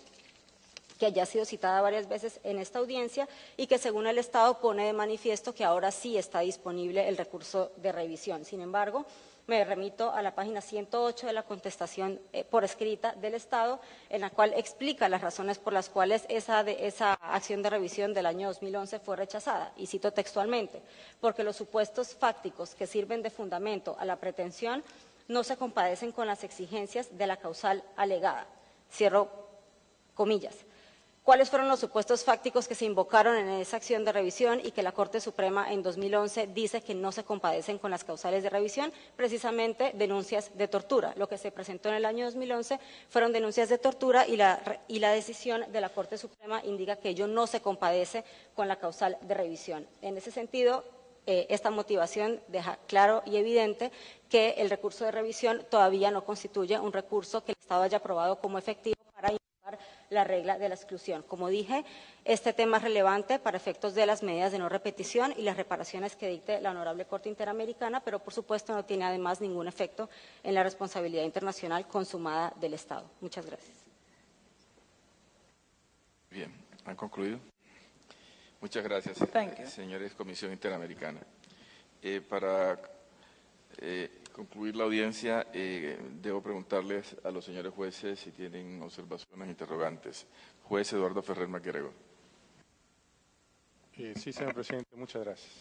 que ya ha sido citada varias veces en esta audiencia y que, según el Estado, pone de manifiesto que ahora sí está disponible el recurso de revisión. Sin embargo, me remito a la página 108 de la contestación por escrita del Estado, en la cual explica las razones por las cuales esa acción de revisión del año 2011 fue rechazada. Y cito textualmente: porque los supuestos fácticos que sirven de fundamento a la pretensión no se compadecen con las exigencias de la causal alegada. Cierro comillas. ¿Cuáles fueron los supuestos fácticos que se invocaron en esa acción de revisión y que la Corte Suprema en 2011 dice que no se compadecen con las causales de revisión? Precisamente denuncias de tortura. Lo que se presentó en el año 2011 fueron denuncias de tortura y la decisión de la Corte Suprema indica que ello no se compadece con la causal de revisión. En ese sentido, esta motivación deja claro y evidente que el recurso de revisión todavía no constituye un recurso que el Estado haya aprobado como efectivo para la regla de la exclusión. Como dije, este tema es relevante para efectos de las medidas de no repetición y las reparaciones que dicte la Honorable Corte Interamericana, pero por supuesto no tiene además ningún efecto en la responsabilidad internacional consumada del Estado. Muchas gracias. Bien, ¿han concluido? Muchas gracias, señores Comisión Interamericana. Para concluir la audiencia, debo preguntarles a los señores jueces si tienen observaciones, interrogantes. Juez Eduardo Ferrer MacGregor. Sí, señor presidente, muchas gracias.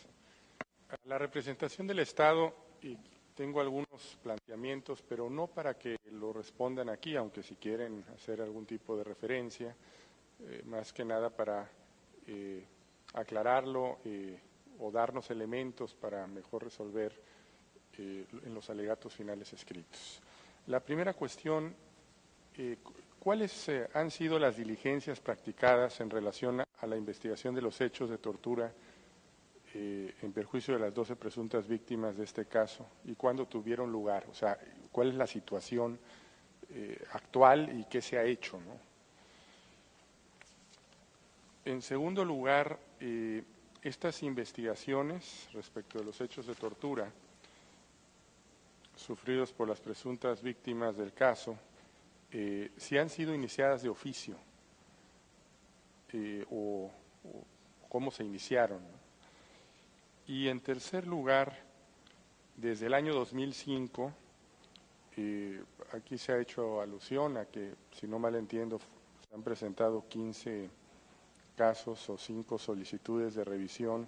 A la representación del Estado, tengo algunos planteamientos, pero no para que lo respondan aquí, aunque si quieren hacer algún tipo de referencia, más que nada para aclararlo o darnos elementos para mejor resolver en los alegatos finales escritos. La primera cuestión, ¿cuáles han sido las diligencias practicadas en relación a la investigación de los hechos de tortura en perjuicio de las 12 presuntas víctimas de este caso y cuándo tuvieron lugar? O sea, ¿cuál es la situación actual y qué se ha hecho, ¿no? En segundo lugar, estas investigaciones respecto de los hechos de tortura sufridos por las presuntas víctimas del caso, si han sido iniciadas de oficio o cómo se iniciaron, ¿no? Y en tercer lugar, desde el año 2005, aquí se ha hecho alusión a que, si no mal entiendo, se han presentado 15 casos o 5 solicitudes de revisión,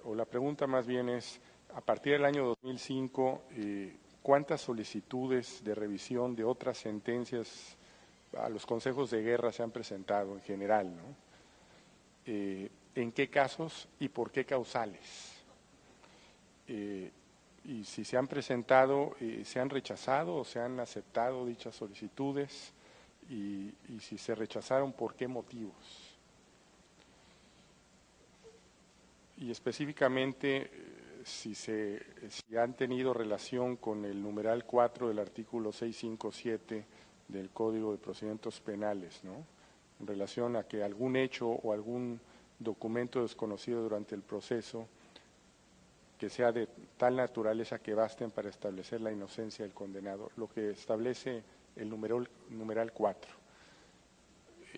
o la pregunta más bien es, a partir del año 2005, ¿cuántas solicitudes de revisión de otras sentencias a los consejos de guerra se han presentado en general, ¿no? ¿En qué casos y por qué causales? y si se han presentado, se han rechazado o se han aceptado dichas solicitudes y si se rechazaron, ¿por qué motivos? Y específicamente, si han tenido relación con el numeral 4 del artículo 657 del Código de Procedimientos Penales, ¿no? En relación a que algún hecho o algún documento desconocido durante el proceso que sea de tal naturaleza que basten para establecer la inocencia del condenado, lo que establece el numeral 4.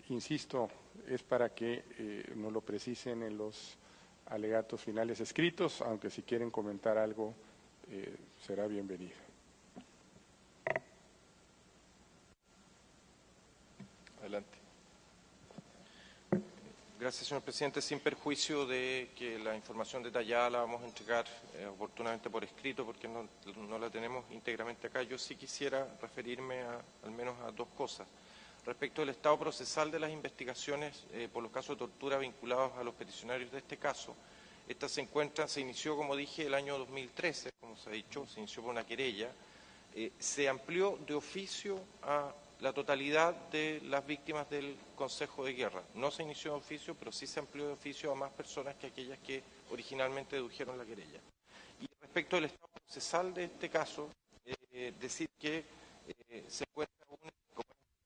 Insisto, es para que nos lo precisen en los alegatos finales escritos, aunque si quieren comentar algo, será bienvenido. Adelante. Gracias, señor presidente. Sin perjuicio de que la información detallada la vamos a entregar oportunamente por escrito, porque no la tenemos íntegramente acá, yo sí quisiera referirme al menos a dos cosas. Respecto del estado procesal de las investigaciones por los casos de tortura vinculados a los peticionarios de este caso, esta se inició, como dije, el año 2013, como se ha dicho, se inició por una querella, se amplió de oficio a la totalidad de las víctimas del Consejo de Guerra. No se inició de oficio, pero sí se amplió de oficio a más personas que aquellas que originalmente dedujeron la querella. Y respecto del estado procesal de este caso, decir que se encuentra una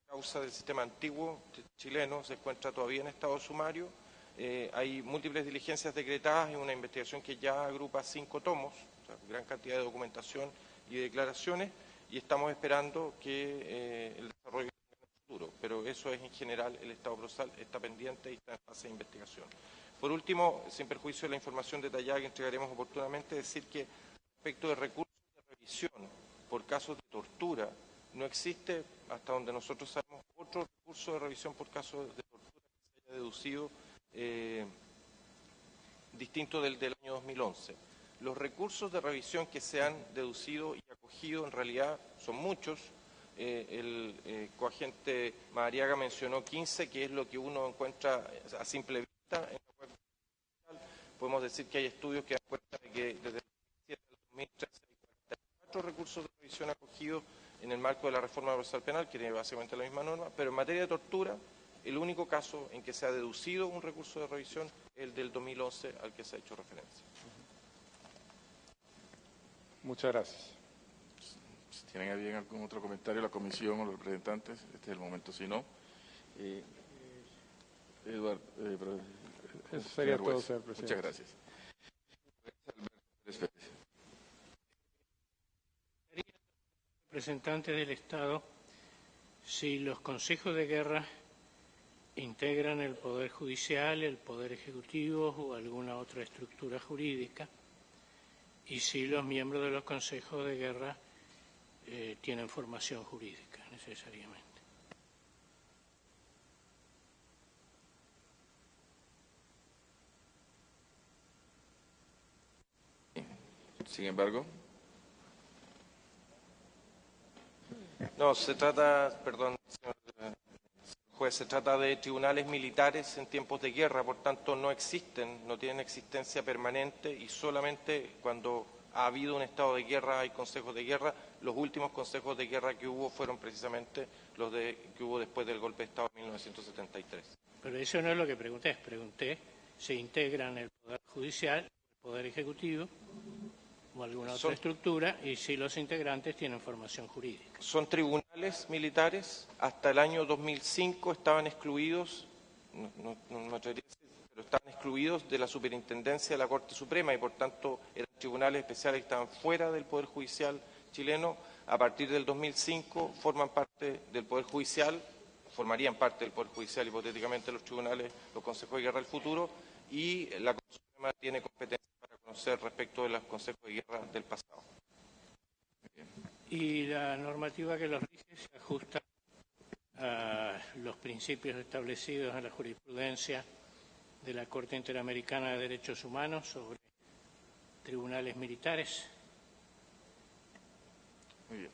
causa del sistema antiguo chileno, se encuentra todavía en estado sumario. Hay múltiples diligencias decretadas en una investigación que ya agrupa 5 tomos, o sea, gran cantidad de documentación y declaraciones, y estamos esperando que el desarrollo en el futuro, pero eso es en general, el estado procesal está pendiente y está en fase de investigación. Por último, sin perjuicio de la información detallada que entregaremos oportunamente, decir que respecto de recursos de revisión por casos de tortura, no existe, hasta donde nosotros sabemos, otro recurso de revisión por casos de tortura que se haya deducido distinto del año 2011. Los recursos de revisión que se han deducido y acogido en realidad son muchos. El coagente Madariaga mencionó 15, que es lo que uno encuentra a simple vista en la web. Podemos decir que hay estudios que dan cuenta de que desde el 2017 al 2013 hay 44 recursos de revisión acogidos en el marco de la reforma procesal penal, que tiene básicamente la misma norma, pero en materia de tortura, el único caso en que se ha deducido un recurso de revisión es el del 2011 al que se ha hecho referencia. Muchas gracias. Si tienen a bien algún otro comentario, la comisión o los representantes, este es el momento, si no. Eduardo, eso sería todo, señor presidente. Muchas gracias. Representantes del Estado, si los consejos de guerra integran el Poder Judicial, el Poder Ejecutivo o alguna otra estructura jurídica, y si los miembros de los consejos de guerra tienen formación jurídica necesariamente. Sin embargo. No, se trata, perdón, señor juez, se trata de tribunales militares en tiempos de guerra, por tanto no existen, no tienen existencia permanente y solamente cuando ha habido un estado de guerra hay consejos de guerra. Los últimos consejos de guerra que hubo fueron precisamente los que hubo después del golpe de Estado de 1973. Pero eso no es lo que pregunté. Pregunté si integran el Poder Judicial, el Poder Ejecutivo o alguna otra estructura y si los integrantes tienen formación jurídica. Son tribunales militares, hasta el año 2005 estaban excluidos, no me atrevería a decir, pero estaban excluidos de la superintendencia de la Corte Suprema y por tanto eran tribunales especiales que estaban fuera del Poder Judicial chileno. A partir del 2005 forman parte del Poder Judicial, formarían parte del Poder Judicial hipotéticamente los tribunales, los consejos de guerra del futuro, y la Corte Suprema tiene competencia para conocer respecto de los consejos de guerra del pasado. Y la normativa que los rige se ajusta a los principios establecidos en la jurisprudencia de la Corte Interamericana de Derechos Humanos sobre tribunales militares. Muy bien.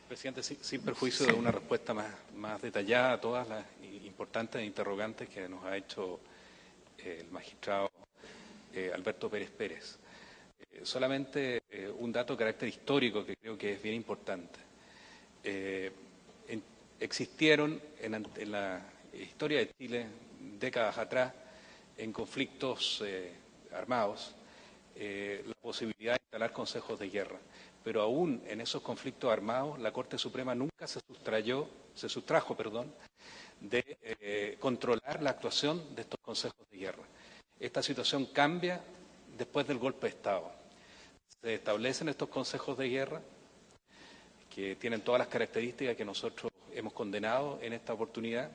Presidente, sin perjuicio de una respuesta más detallada a todas las importantes interrogantes que nos ha hecho el magistrado Alberto Pérez Pérez. Solamente un dato de carácter histórico que creo que es bien importante. Existieron en la historia de Chile, décadas atrás, en conflictos armados, la posibilidad de instalar consejos de guerra. Pero aún en esos conflictos armados, la Corte Suprema nunca se sustrajo de controlar la actuación de estos consejos de guerra. Esta situación cambia después del golpe de Estado. Se establecen estos consejos de guerra que tienen todas las características que nosotros hemos condenado en esta oportunidad,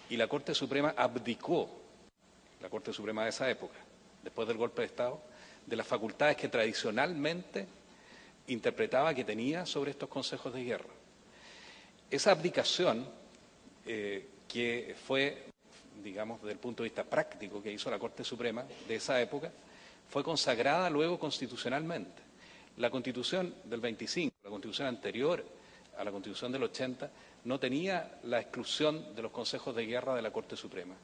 y la Corte Suprema abdicó, la Corte Suprema de esa época, después del golpe de Estado, de las facultades que tradicionalmente interpretaba que tenía sobre estos consejos de guerra. Esa abdicación, que fue, digamos, desde el punto de vista práctico que hizo la Corte Suprema de esa época, fue consagrada luego constitucionalmente. La Constitución del 25, la Constitución anterior a la Constitución del 80, no tenía la exclusión de los consejos de guerra de la Corte Suprema.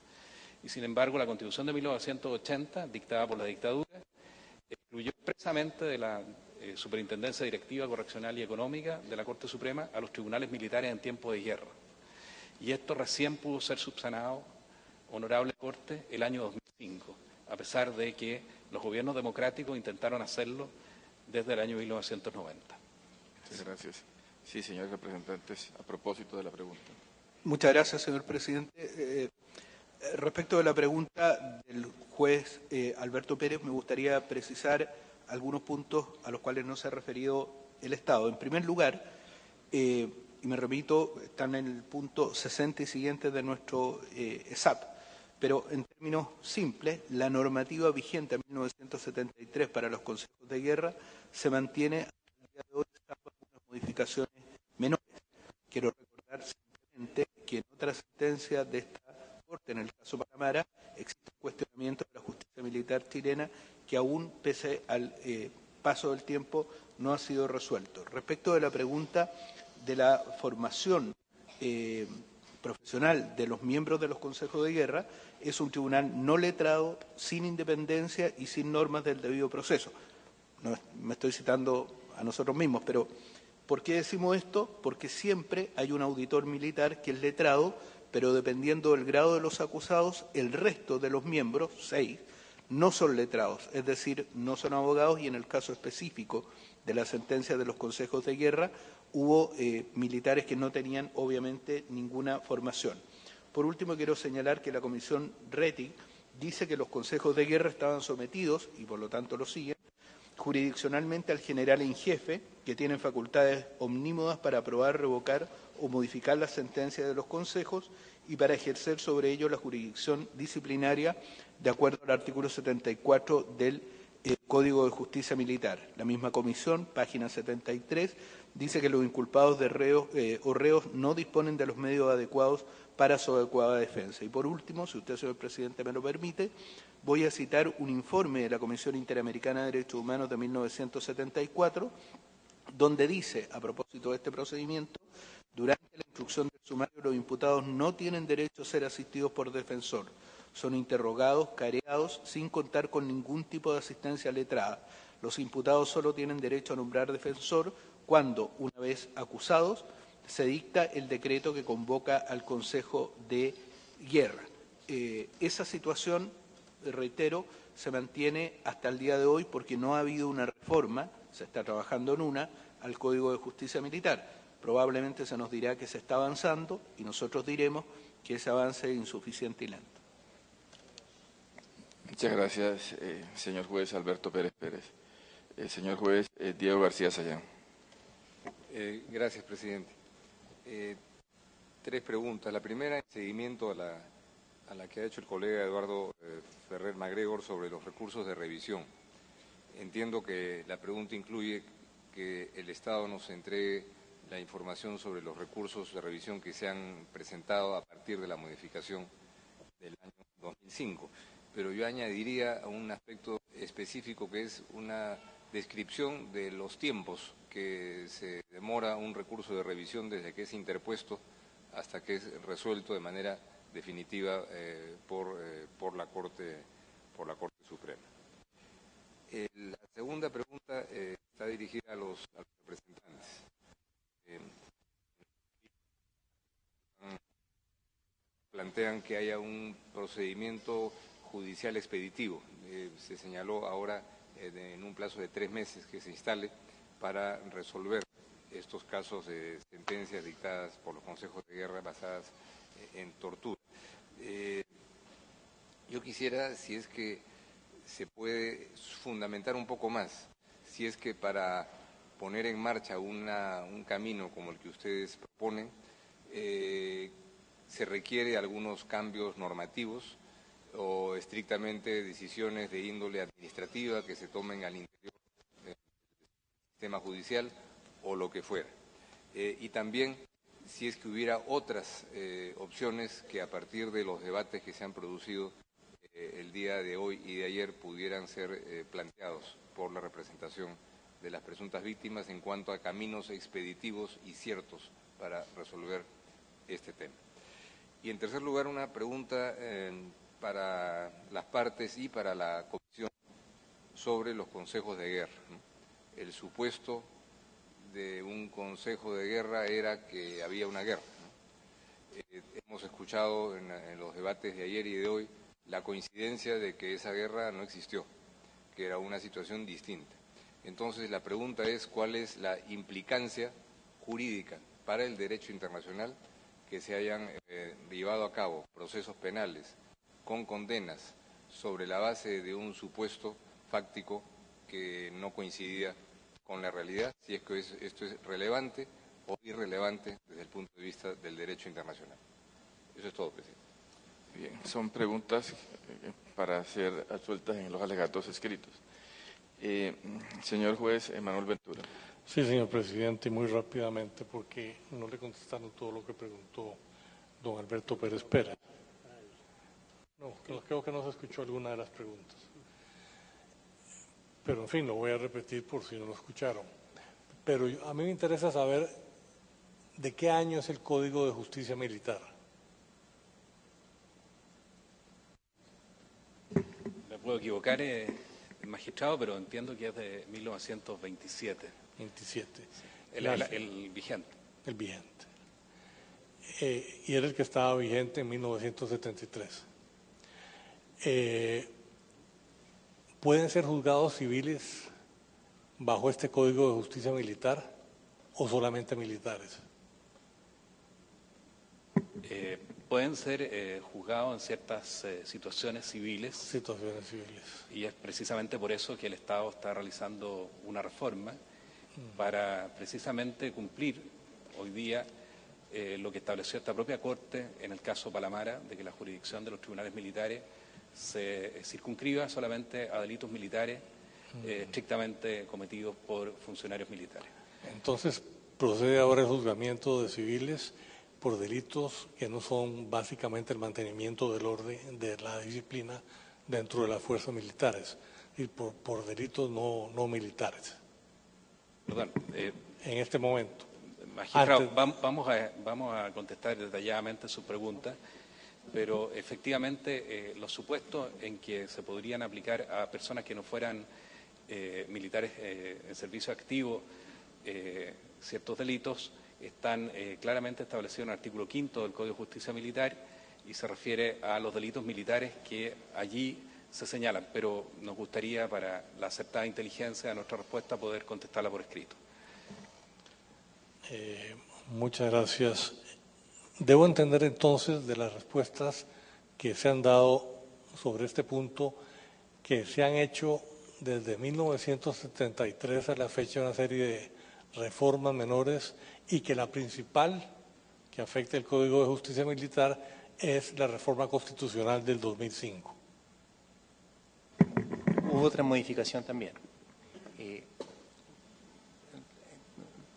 Y sin embargo, la Constitución de 1980, dictada por la dictadura, excluyó expresamente de la Superintendencia Directiva, Correccional y Económica de la Corte Suprema a los tribunales militares en tiempo de guerra. Y esto recién pudo ser subsanado, honorable Corte, el año 2005, a pesar de que los gobiernos democráticos intentaron hacerlo desde el año 1990. Muchas gracias. Sí, señores representantes, a propósito de la pregunta. Muchas gracias, señor presidente. Respecto de la pregunta del juez Alberto Pérez, me gustaría precisar algunos puntos a los cuales no se ha referido el Estado. En primer lugar, y me remito, están en el punto 60 y siguientes de nuestro ESAP, pero en términos simples, la normativa vigente en 1973 para los consejos de guerra se mantiene hasta el día de hoy, salvo algunas modificaciones menores. Quiero recordar simplemente que en otra sentencia de esta Corte, en el caso Panamara, existe un cuestionamiento de la justicia militar chilena que aún, pese al paso del tiempo, no ha sido resuelto. Respecto de la pregunta de la formación profesional de los miembros de los consejos de guerra, es un tribunal no letrado, sin independencia y sin normas del debido proceso. No me estoy citando a nosotros mismos, pero ¿por qué decimos esto? Porque siempre hay un auditor militar que es letrado, pero dependiendo del grado de los acusados, el resto de los miembros, 6, no son letrados, es decir, no son abogados, y en el caso específico de la sentencia de los consejos de guerra hubo militares que no tenían obviamente ninguna formación. Por último, quiero señalar que la Comisión Rettig dice que los consejos de guerra estaban sometidos, y por lo tanto lo siguen, jurisdiccionalmente al general en jefe, que tiene facultades omnímodas para aprobar, revocar o modificar las sentencias de los consejos y para ejercer sobre ello la jurisdicción disciplinaria de acuerdo al artículo 74 del Código de Justicia Militar. La misma comisión, página 73, dice que los inculpados de reos o reos no disponen de los medios adecuados para su adecuada defensa. Y por último, si usted, señor presidente, me lo permite, voy a citar un informe de la Comisión Interamericana de Derechos Humanos de 1974, donde dice, a propósito de este procedimiento, durante la instrucción del sumario los imputados no tienen derecho a ser asistidos por defensor. Son interrogados, careados, sin contar con ningún tipo de asistencia letrada. Los imputados solo tienen derecho a nombrar defensor cuando, una vez acusados, se dicta el decreto que convoca al Consejo de Guerra. Esa situación, reitero, se mantiene hasta el día de hoy porque no ha habido una reforma, se está trabajando en una, al Código de Justicia Militar. Probablemente se nos dirá que se está avanzando y nosotros diremos que ese avance es insuficiente y lento. Muchas gracias, señor juez Alberto Pérez Pérez. Señor juez Diego García Sayán. Gracias, presidente. 3 preguntas. La primera, en seguimiento a la que ha hecho el colega Eduardo Ferrer Macgregor sobre los recursos de revisión. Entiendo que la pregunta incluye que el Estado nos entregue la información sobre los recursos de revisión que se han presentado a partir de la modificación del año 2005. Pero yo añadiría un aspecto específico que es una descripción de los tiempos que se demora un recurso de revisión desde que es interpuesto hasta que es resuelto de manera definitiva por la Corte Suprema. La segunda pregunta está dirigida a los representantes. Plantean que haya un procedimiento judicial expeditivo. Se señaló ahora en un plazo de 3 meses que se instale para resolver estos casos de sentencias dictadas por los consejos de guerra basadas en tortura. Yo quisiera, si es que se puede fundamentar un poco más, si es que para poner en marcha un camino como el que ustedes proponen, se requiere algunos cambios normativos o estrictamente decisiones de índole administrativa que se tomen al interior del sistema judicial o lo que fuera. Y también si es que hubiera otras opciones que a partir de los debates que se han producido el día de hoy y de ayer pudieran ser planteados por la representación de las presuntas víctimas en cuanto a caminos expeditivos y ciertos para resolver este tema. Y en tercer lugar, una pregunta para las partes y para la Comisión sobre los consejos de guerra, ¿no? El supuesto de un consejo de guerra era que había una guerra, ¿no? Hemos escuchado en los debates de ayer y de hoy la coincidencia de que esa guerra no existió, que era una situación distinta. Entonces la pregunta es cuál es la implicancia jurídica para el derecho internacional que se hayan llevado a cabo procesos penales con condenas sobre la base de un supuesto fáctico que no coincidía con la realidad, si es que esto es relevante o irrelevante desde el punto de vista del derecho internacional. Eso es todo, presidente. Bien, son preguntas para ser absueltas en los alegatos escritos. Señor juez Emanuel Ventura. Sí, señor presidente, muy rápidamente, porque no le contestaron todo lo que preguntó don Alberto Pérez Pérez. No, creo que no se escuchó alguna de las preguntas. Pero, en fin, lo voy a repetir por si no lo escucharon. Pero a mí me interesa saber de qué año es el Código de Justicia Militar. Me puedo equivocar, magistrado, pero entiendo que es de 1927. 27. El vigente. El vigente. Y era el que estaba vigente en 1973. ¿Pueden ser juzgados civiles bajo este Código de Justicia Militar o solamente militares? Pueden ser juzgados en ciertas situaciones civiles. Situaciones civiles. Y es precisamente por eso que el Estado está realizando una reforma para precisamente cumplir hoy día lo que estableció esta propia Corte en el caso Palamara, de que la jurisdicción de los tribunales militares se circunscriba solamente a delitos militares estrictamente cometidos por funcionarios militares. Entonces, procede ahora el juzgamiento de civiles por delitos que no son básicamente el mantenimiento del orden, de la disciplina dentro de las fuerzas militares, y por delitos no militares. Perdón. En este momento. Magistrado, vamos a contestar detalladamente su pregunta, pero efectivamente los supuestos en que se podrían aplicar a personas que no fueran militares en servicio activo ciertos delitos están claramente establecidos en el artículo 5 del Código de Justicia Militar y se refiere a los delitos militares que allí se señalan, pero nos gustaría, para la acertada inteligencia de nuestra respuesta, poder contestarla por escrito. Muchas gracias. Debo entender entonces de las respuestas que se han dado sobre este punto que se han hecho desde 1973 a la fecha una serie de reformas menores y que la principal que afecta el Código de Justicia Militar es la reforma constitucional del 2005. Hubo otra modificación también.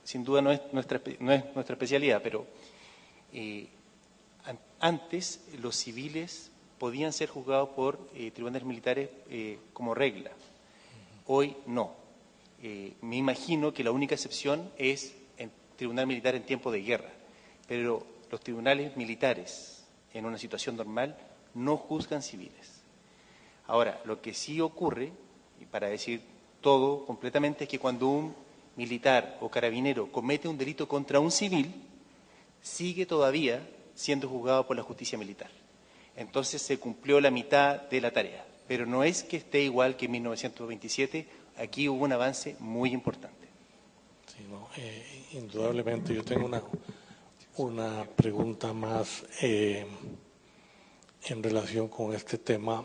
Sin duda no es nuestra especialidad, pero antes los civiles podían ser juzgados por tribunales militares como regla. Hoy no. Me imagino que la única excepción es el tribunal militar en tiempo de guerra, pero los tribunales militares en una situación normal no juzgan civiles. Ahora, lo que sí ocurre, y para decir todo completamente, es que cuando un militar o carabinero comete un delito contra un civil, sigue todavía siendo juzgado por la justicia militar. Entonces se cumplió la mitad de la tarea, pero no es que esté igual que en 1927, aquí hubo un avance muy importante. Sí, no, indudablemente yo tengo una pregunta más en relación con este tema.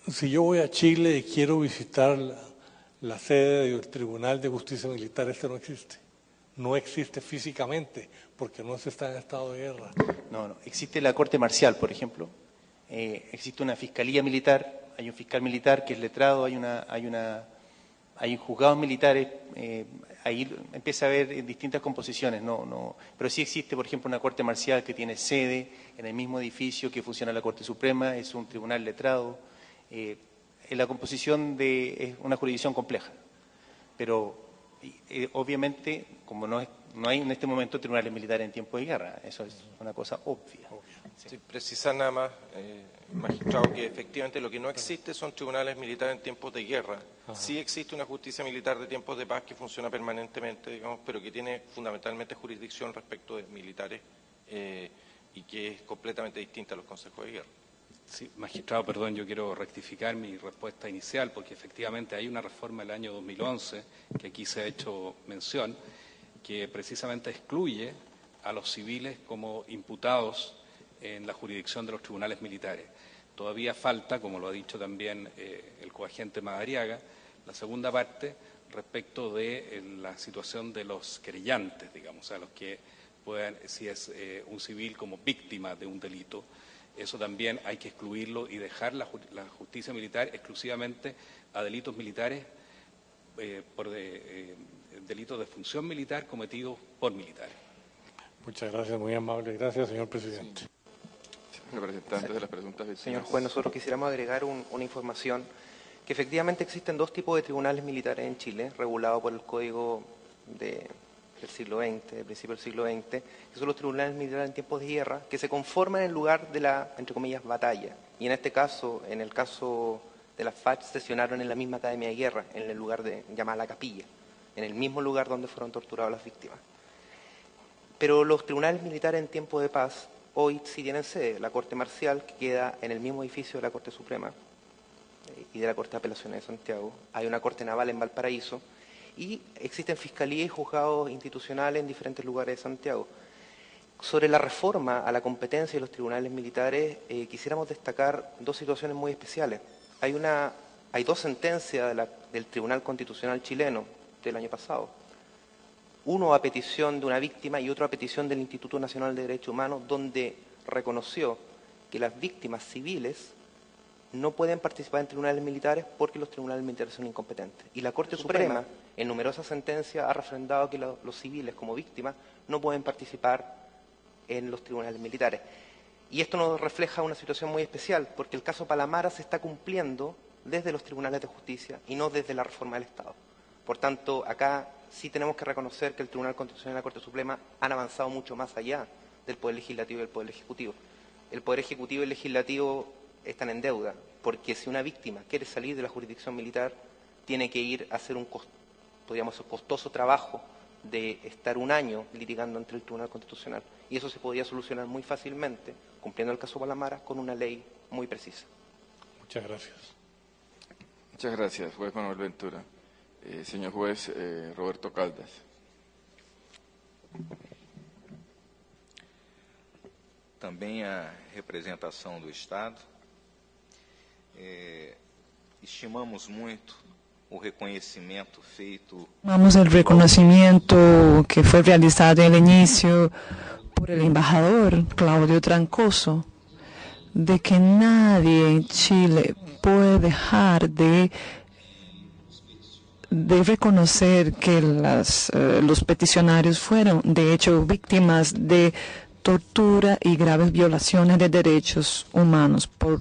Si yo voy a Chile y quiero visitar la sede del Tribunal de Justicia Militar, este no existe. No existe físicamente, porque no se está en estado de guerra. No, existe la Corte Marcial, por ejemplo. Existe una fiscalía militar, hay un fiscal militar que es letrado, hay juzgados militares, ahí empieza a haber distintas composiciones, pero sí existe, por ejemplo, una Corte Marcial que tiene sede en el mismo edificio que funciona la Corte Suprema, es un tribunal letrado. La composición es una jurisdicción compleja, pero obviamente, como no hay en este momento tribunales militares en tiempo de guerra, eso es una cosa obvia. Sí, precisar nada más, magistrado, que efectivamente lo que no existe son tribunales militares en tiempos de guerra. Ajá. Sí existe una justicia militar de tiempos de paz que funciona permanentemente, digamos, pero que tiene fundamentalmente jurisdicción respecto de militares y que es completamente distinta a los consejos de guerra. Sí, magistrado, perdón, yo quiero rectificar mi respuesta inicial, porque efectivamente hay una reforma del año 2011, que aquí se ha hecho mención, que precisamente excluye a los civiles como imputados en la jurisdicción de los tribunales militares. Todavía falta, como lo ha dicho también el coagente Madariaga, la segunda parte respecto de la situación de los querellantes, digamos, a los que puedan, si es un civil como víctima de un delito. Eso también hay que excluirlo y dejar la justicia militar exclusivamente a delitos militares por delitos de función militar cometidos por militares. Muchas gracias, muy amable. Gracias, señor presidente. Sí. Representantes de las presuntas víctimas. Señor juez, nosotros quisiéramos agregar una información que efectivamente existen dos tipos de tribunales militares en Chile, regulados por el Código del siglo XX, del principio del siglo XX, que son los tribunales militares en tiempos de guerra, que se conforman en lugar de la, entre comillas, batalla. Y en este caso, en el caso de las FARC, sesionaron en la misma Academia de Guerra, en el lugar llamada La Capilla, en el mismo lugar donde fueron torturadas las víctimas. Pero los tribunales militares en tiempo de paz hoy sí tienen sede, la Corte Marcial, que queda en el mismo edificio de la Corte Suprema y de la Corte de Apelaciones de Santiago. Hay una Corte Naval en Valparaíso y existen fiscalías y juzgados institucionales en diferentes lugares de Santiago. Sobre la reforma a la competencia de los tribunales militares, quisiéramos destacar dos situaciones muy especiales. Hay dos sentencias del Tribunal Constitucional chileno del año pasado. Uno a petición de una víctima y otro a petición del Instituto Nacional de Derechos Humanos, donde reconoció que las víctimas civiles no pueden participar en tribunales militares porque los tribunales militares son incompetentes. Y la Corte Suprema, en numerosas sentencias, ha refrendado que los civiles como víctimas no pueden participar en los tribunales militares. Y esto nos refleja una situación muy especial, porque el caso Palamara se está cumpliendo desde los tribunales de justicia y no desde la reforma del Estado. Por tanto, acá sí tenemos que reconocer que el Tribunal Constitucional y la Corte Suprema han avanzado mucho más allá del Poder Legislativo y del Poder Ejecutivo. El Poder Ejecutivo y el Legislativo están en deuda, porque si una víctima quiere salir de la jurisdicción militar, tiene que ir a hacer un costoso trabajo de estar un año litigando ante el Tribunal Constitucional. Y eso se podría solucionar muy fácilmente, cumpliendo el caso Palamara, con una ley muy precisa. Muchas gracias. Muchas gracias, juez Manuel Ventura. Señor juez Roberto Caldas. Também a representação do Estado. Estimamos muito o reconhecimento feito. Vamos el reconocimiento que fue realizado en el inicio por el embajador Claudio Troncoso de que nadie en Chile puede dejar de reconocer que los peticionarios fueron, de hecho, víctimas de tortura y graves violaciones de derechos humanos. Por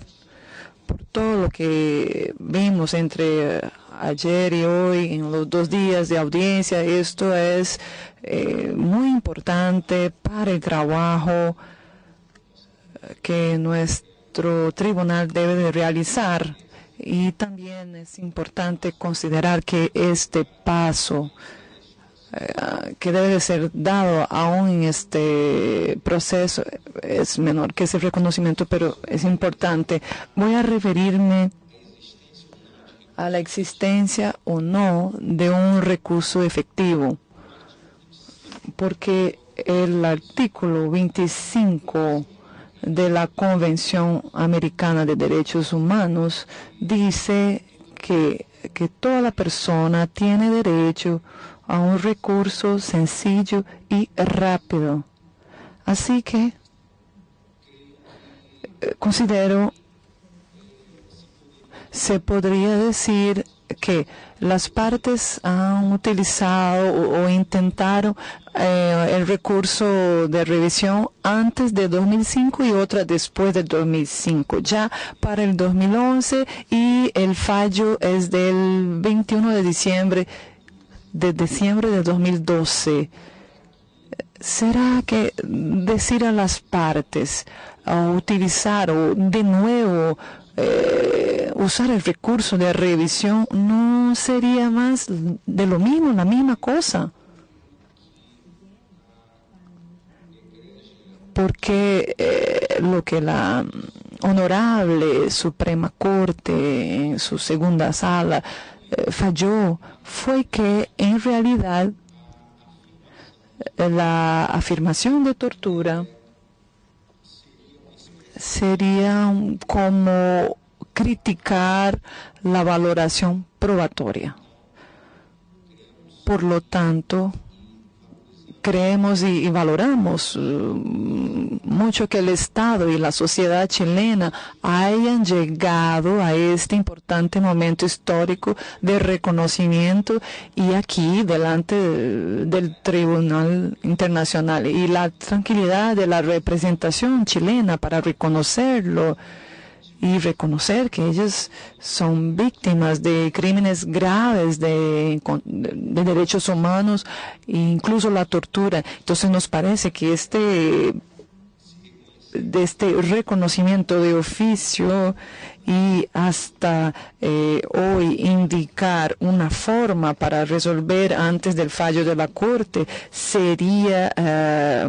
todo lo que vimos entre ayer y hoy, en los 2 días de audiencia, esto es muy importante para el trabajo que nuestro tribunal debe de realizar. Y también es importante considerar que este paso que debe de ser dado aún en este proceso es menor que ese reconocimiento, pero es importante. Voy a referirme a la existencia o no de un recurso efectivo, porque el artículo 25 de la Convención Americana de Derechos Humanos dice que toda persona tiene derecho a un recurso sencillo y rápido. Así que considero, se podría decir que las partes han utilizado o intentaron el recurso de revisión antes de 2005 y otra después de 2005, ya para el 2011, y el fallo es del 21 de diciembre de 2012. ¿Será que decir a las partes a utilizar o de nuevo usar el recurso de revisión no sería más de lo mismo, la misma cosa? Porque lo que la Honorable Suprema Corte en su segunda sala falló fue que en realidad la afirmación de tortura sería como criticar la valoración probatoria. Por lo tanto, creemos y valoramos mucho que el Estado y la sociedad chilena hayan llegado a este importante momento histórico de reconocimiento y aquí delante del Tribunal Internacional, y la tranquilidad de la representación chilena para reconocerlo y reconocer que ellos son víctimas de crímenes graves de derechos humanos e incluso la tortura. Entonces nos parece que este reconocimiento de oficio y hasta hoy indicar una forma para resolver antes del fallo de la Corte sería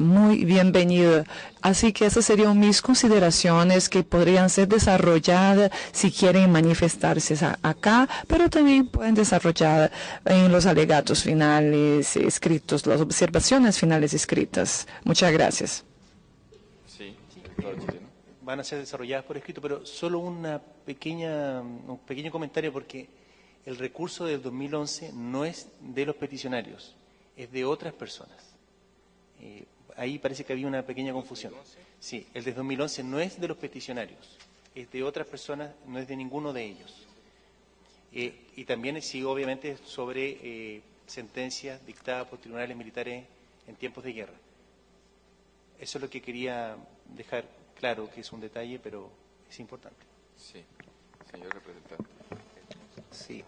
muy bienvenido. Así que esas serían mis consideraciones que podrían ser desarrolladas si quieren manifestarse acá, pero también pueden desarrollar en los alegatos finales escritos, las observaciones finales escritas. Muchas gracias. Van a ser desarrolladas por escrito, pero solo un pequeño comentario, porque el recurso del 2011 no es de los peticionarios, es de otras personas. Ahí parece que había una pequeña confusión. Sí, el de 2011 no es de los peticionarios, es de otras personas, no es de ninguno de ellos. Y también sí, obviamente, sobre sentencias dictadas por tribunales militares en tiempos de guerra. Eso es lo que quería dejar claro, que es un detalle, pero es importante. Sí, señor representante. Sí,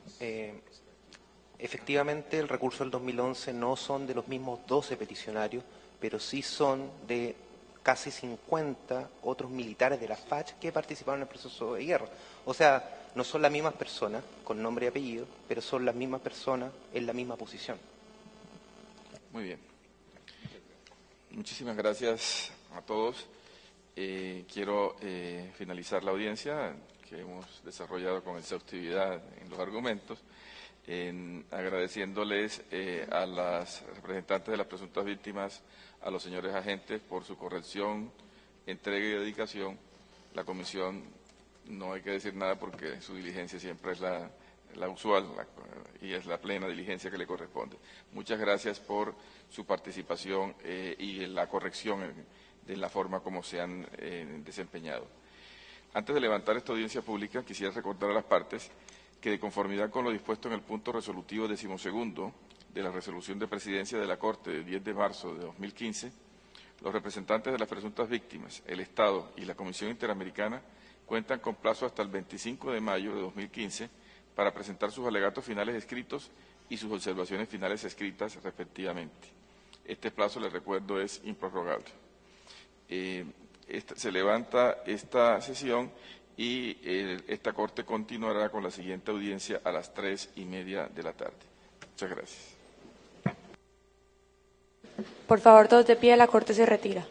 efectivamente el recurso del 2011 no son de los mismos 12 peticionarios, pero sí son de casi 50 otros militares de la FACH que participaron en el proceso de guerra. O sea, no son las mismas personas con nombre y apellido, pero son las mismas personas en la misma posición. Muy bien. Muchísimas gracias a todos. Quiero finalizar la audiencia que hemos desarrollado con exhaustividad en los argumentos, agradeciéndoles a las representantes de las presuntas víctimas, a los señores agentes por su corrección, entrega y dedicación. La comisión, no hay que decir nada porque su diligencia siempre es la usual y es la plena diligencia que le corresponde. Muchas gracias por su participación y la corrección de la forma como se han desempeñado. Antes de levantar esta audiencia pública, quisiera recordar a las partes que, de conformidad con lo dispuesto en el punto resolutivo 12º de la resolución de presidencia de la Corte del 10 de marzo de 2015, los representantes de las presuntas víctimas, el Estado y la Comisión Interamericana cuentan con plazo hasta el 25 de mayo de 2015 para presentar sus alegatos finales escritos y sus observaciones finales escritas respectivamente. Este plazo, les recuerdo, es improrrogable. se levanta esta sesión y esta Corte continuará con la siguiente audiencia a las 3:30 de la tarde. Muchas gracias. Por favor, todos de pie, la Corte se retira.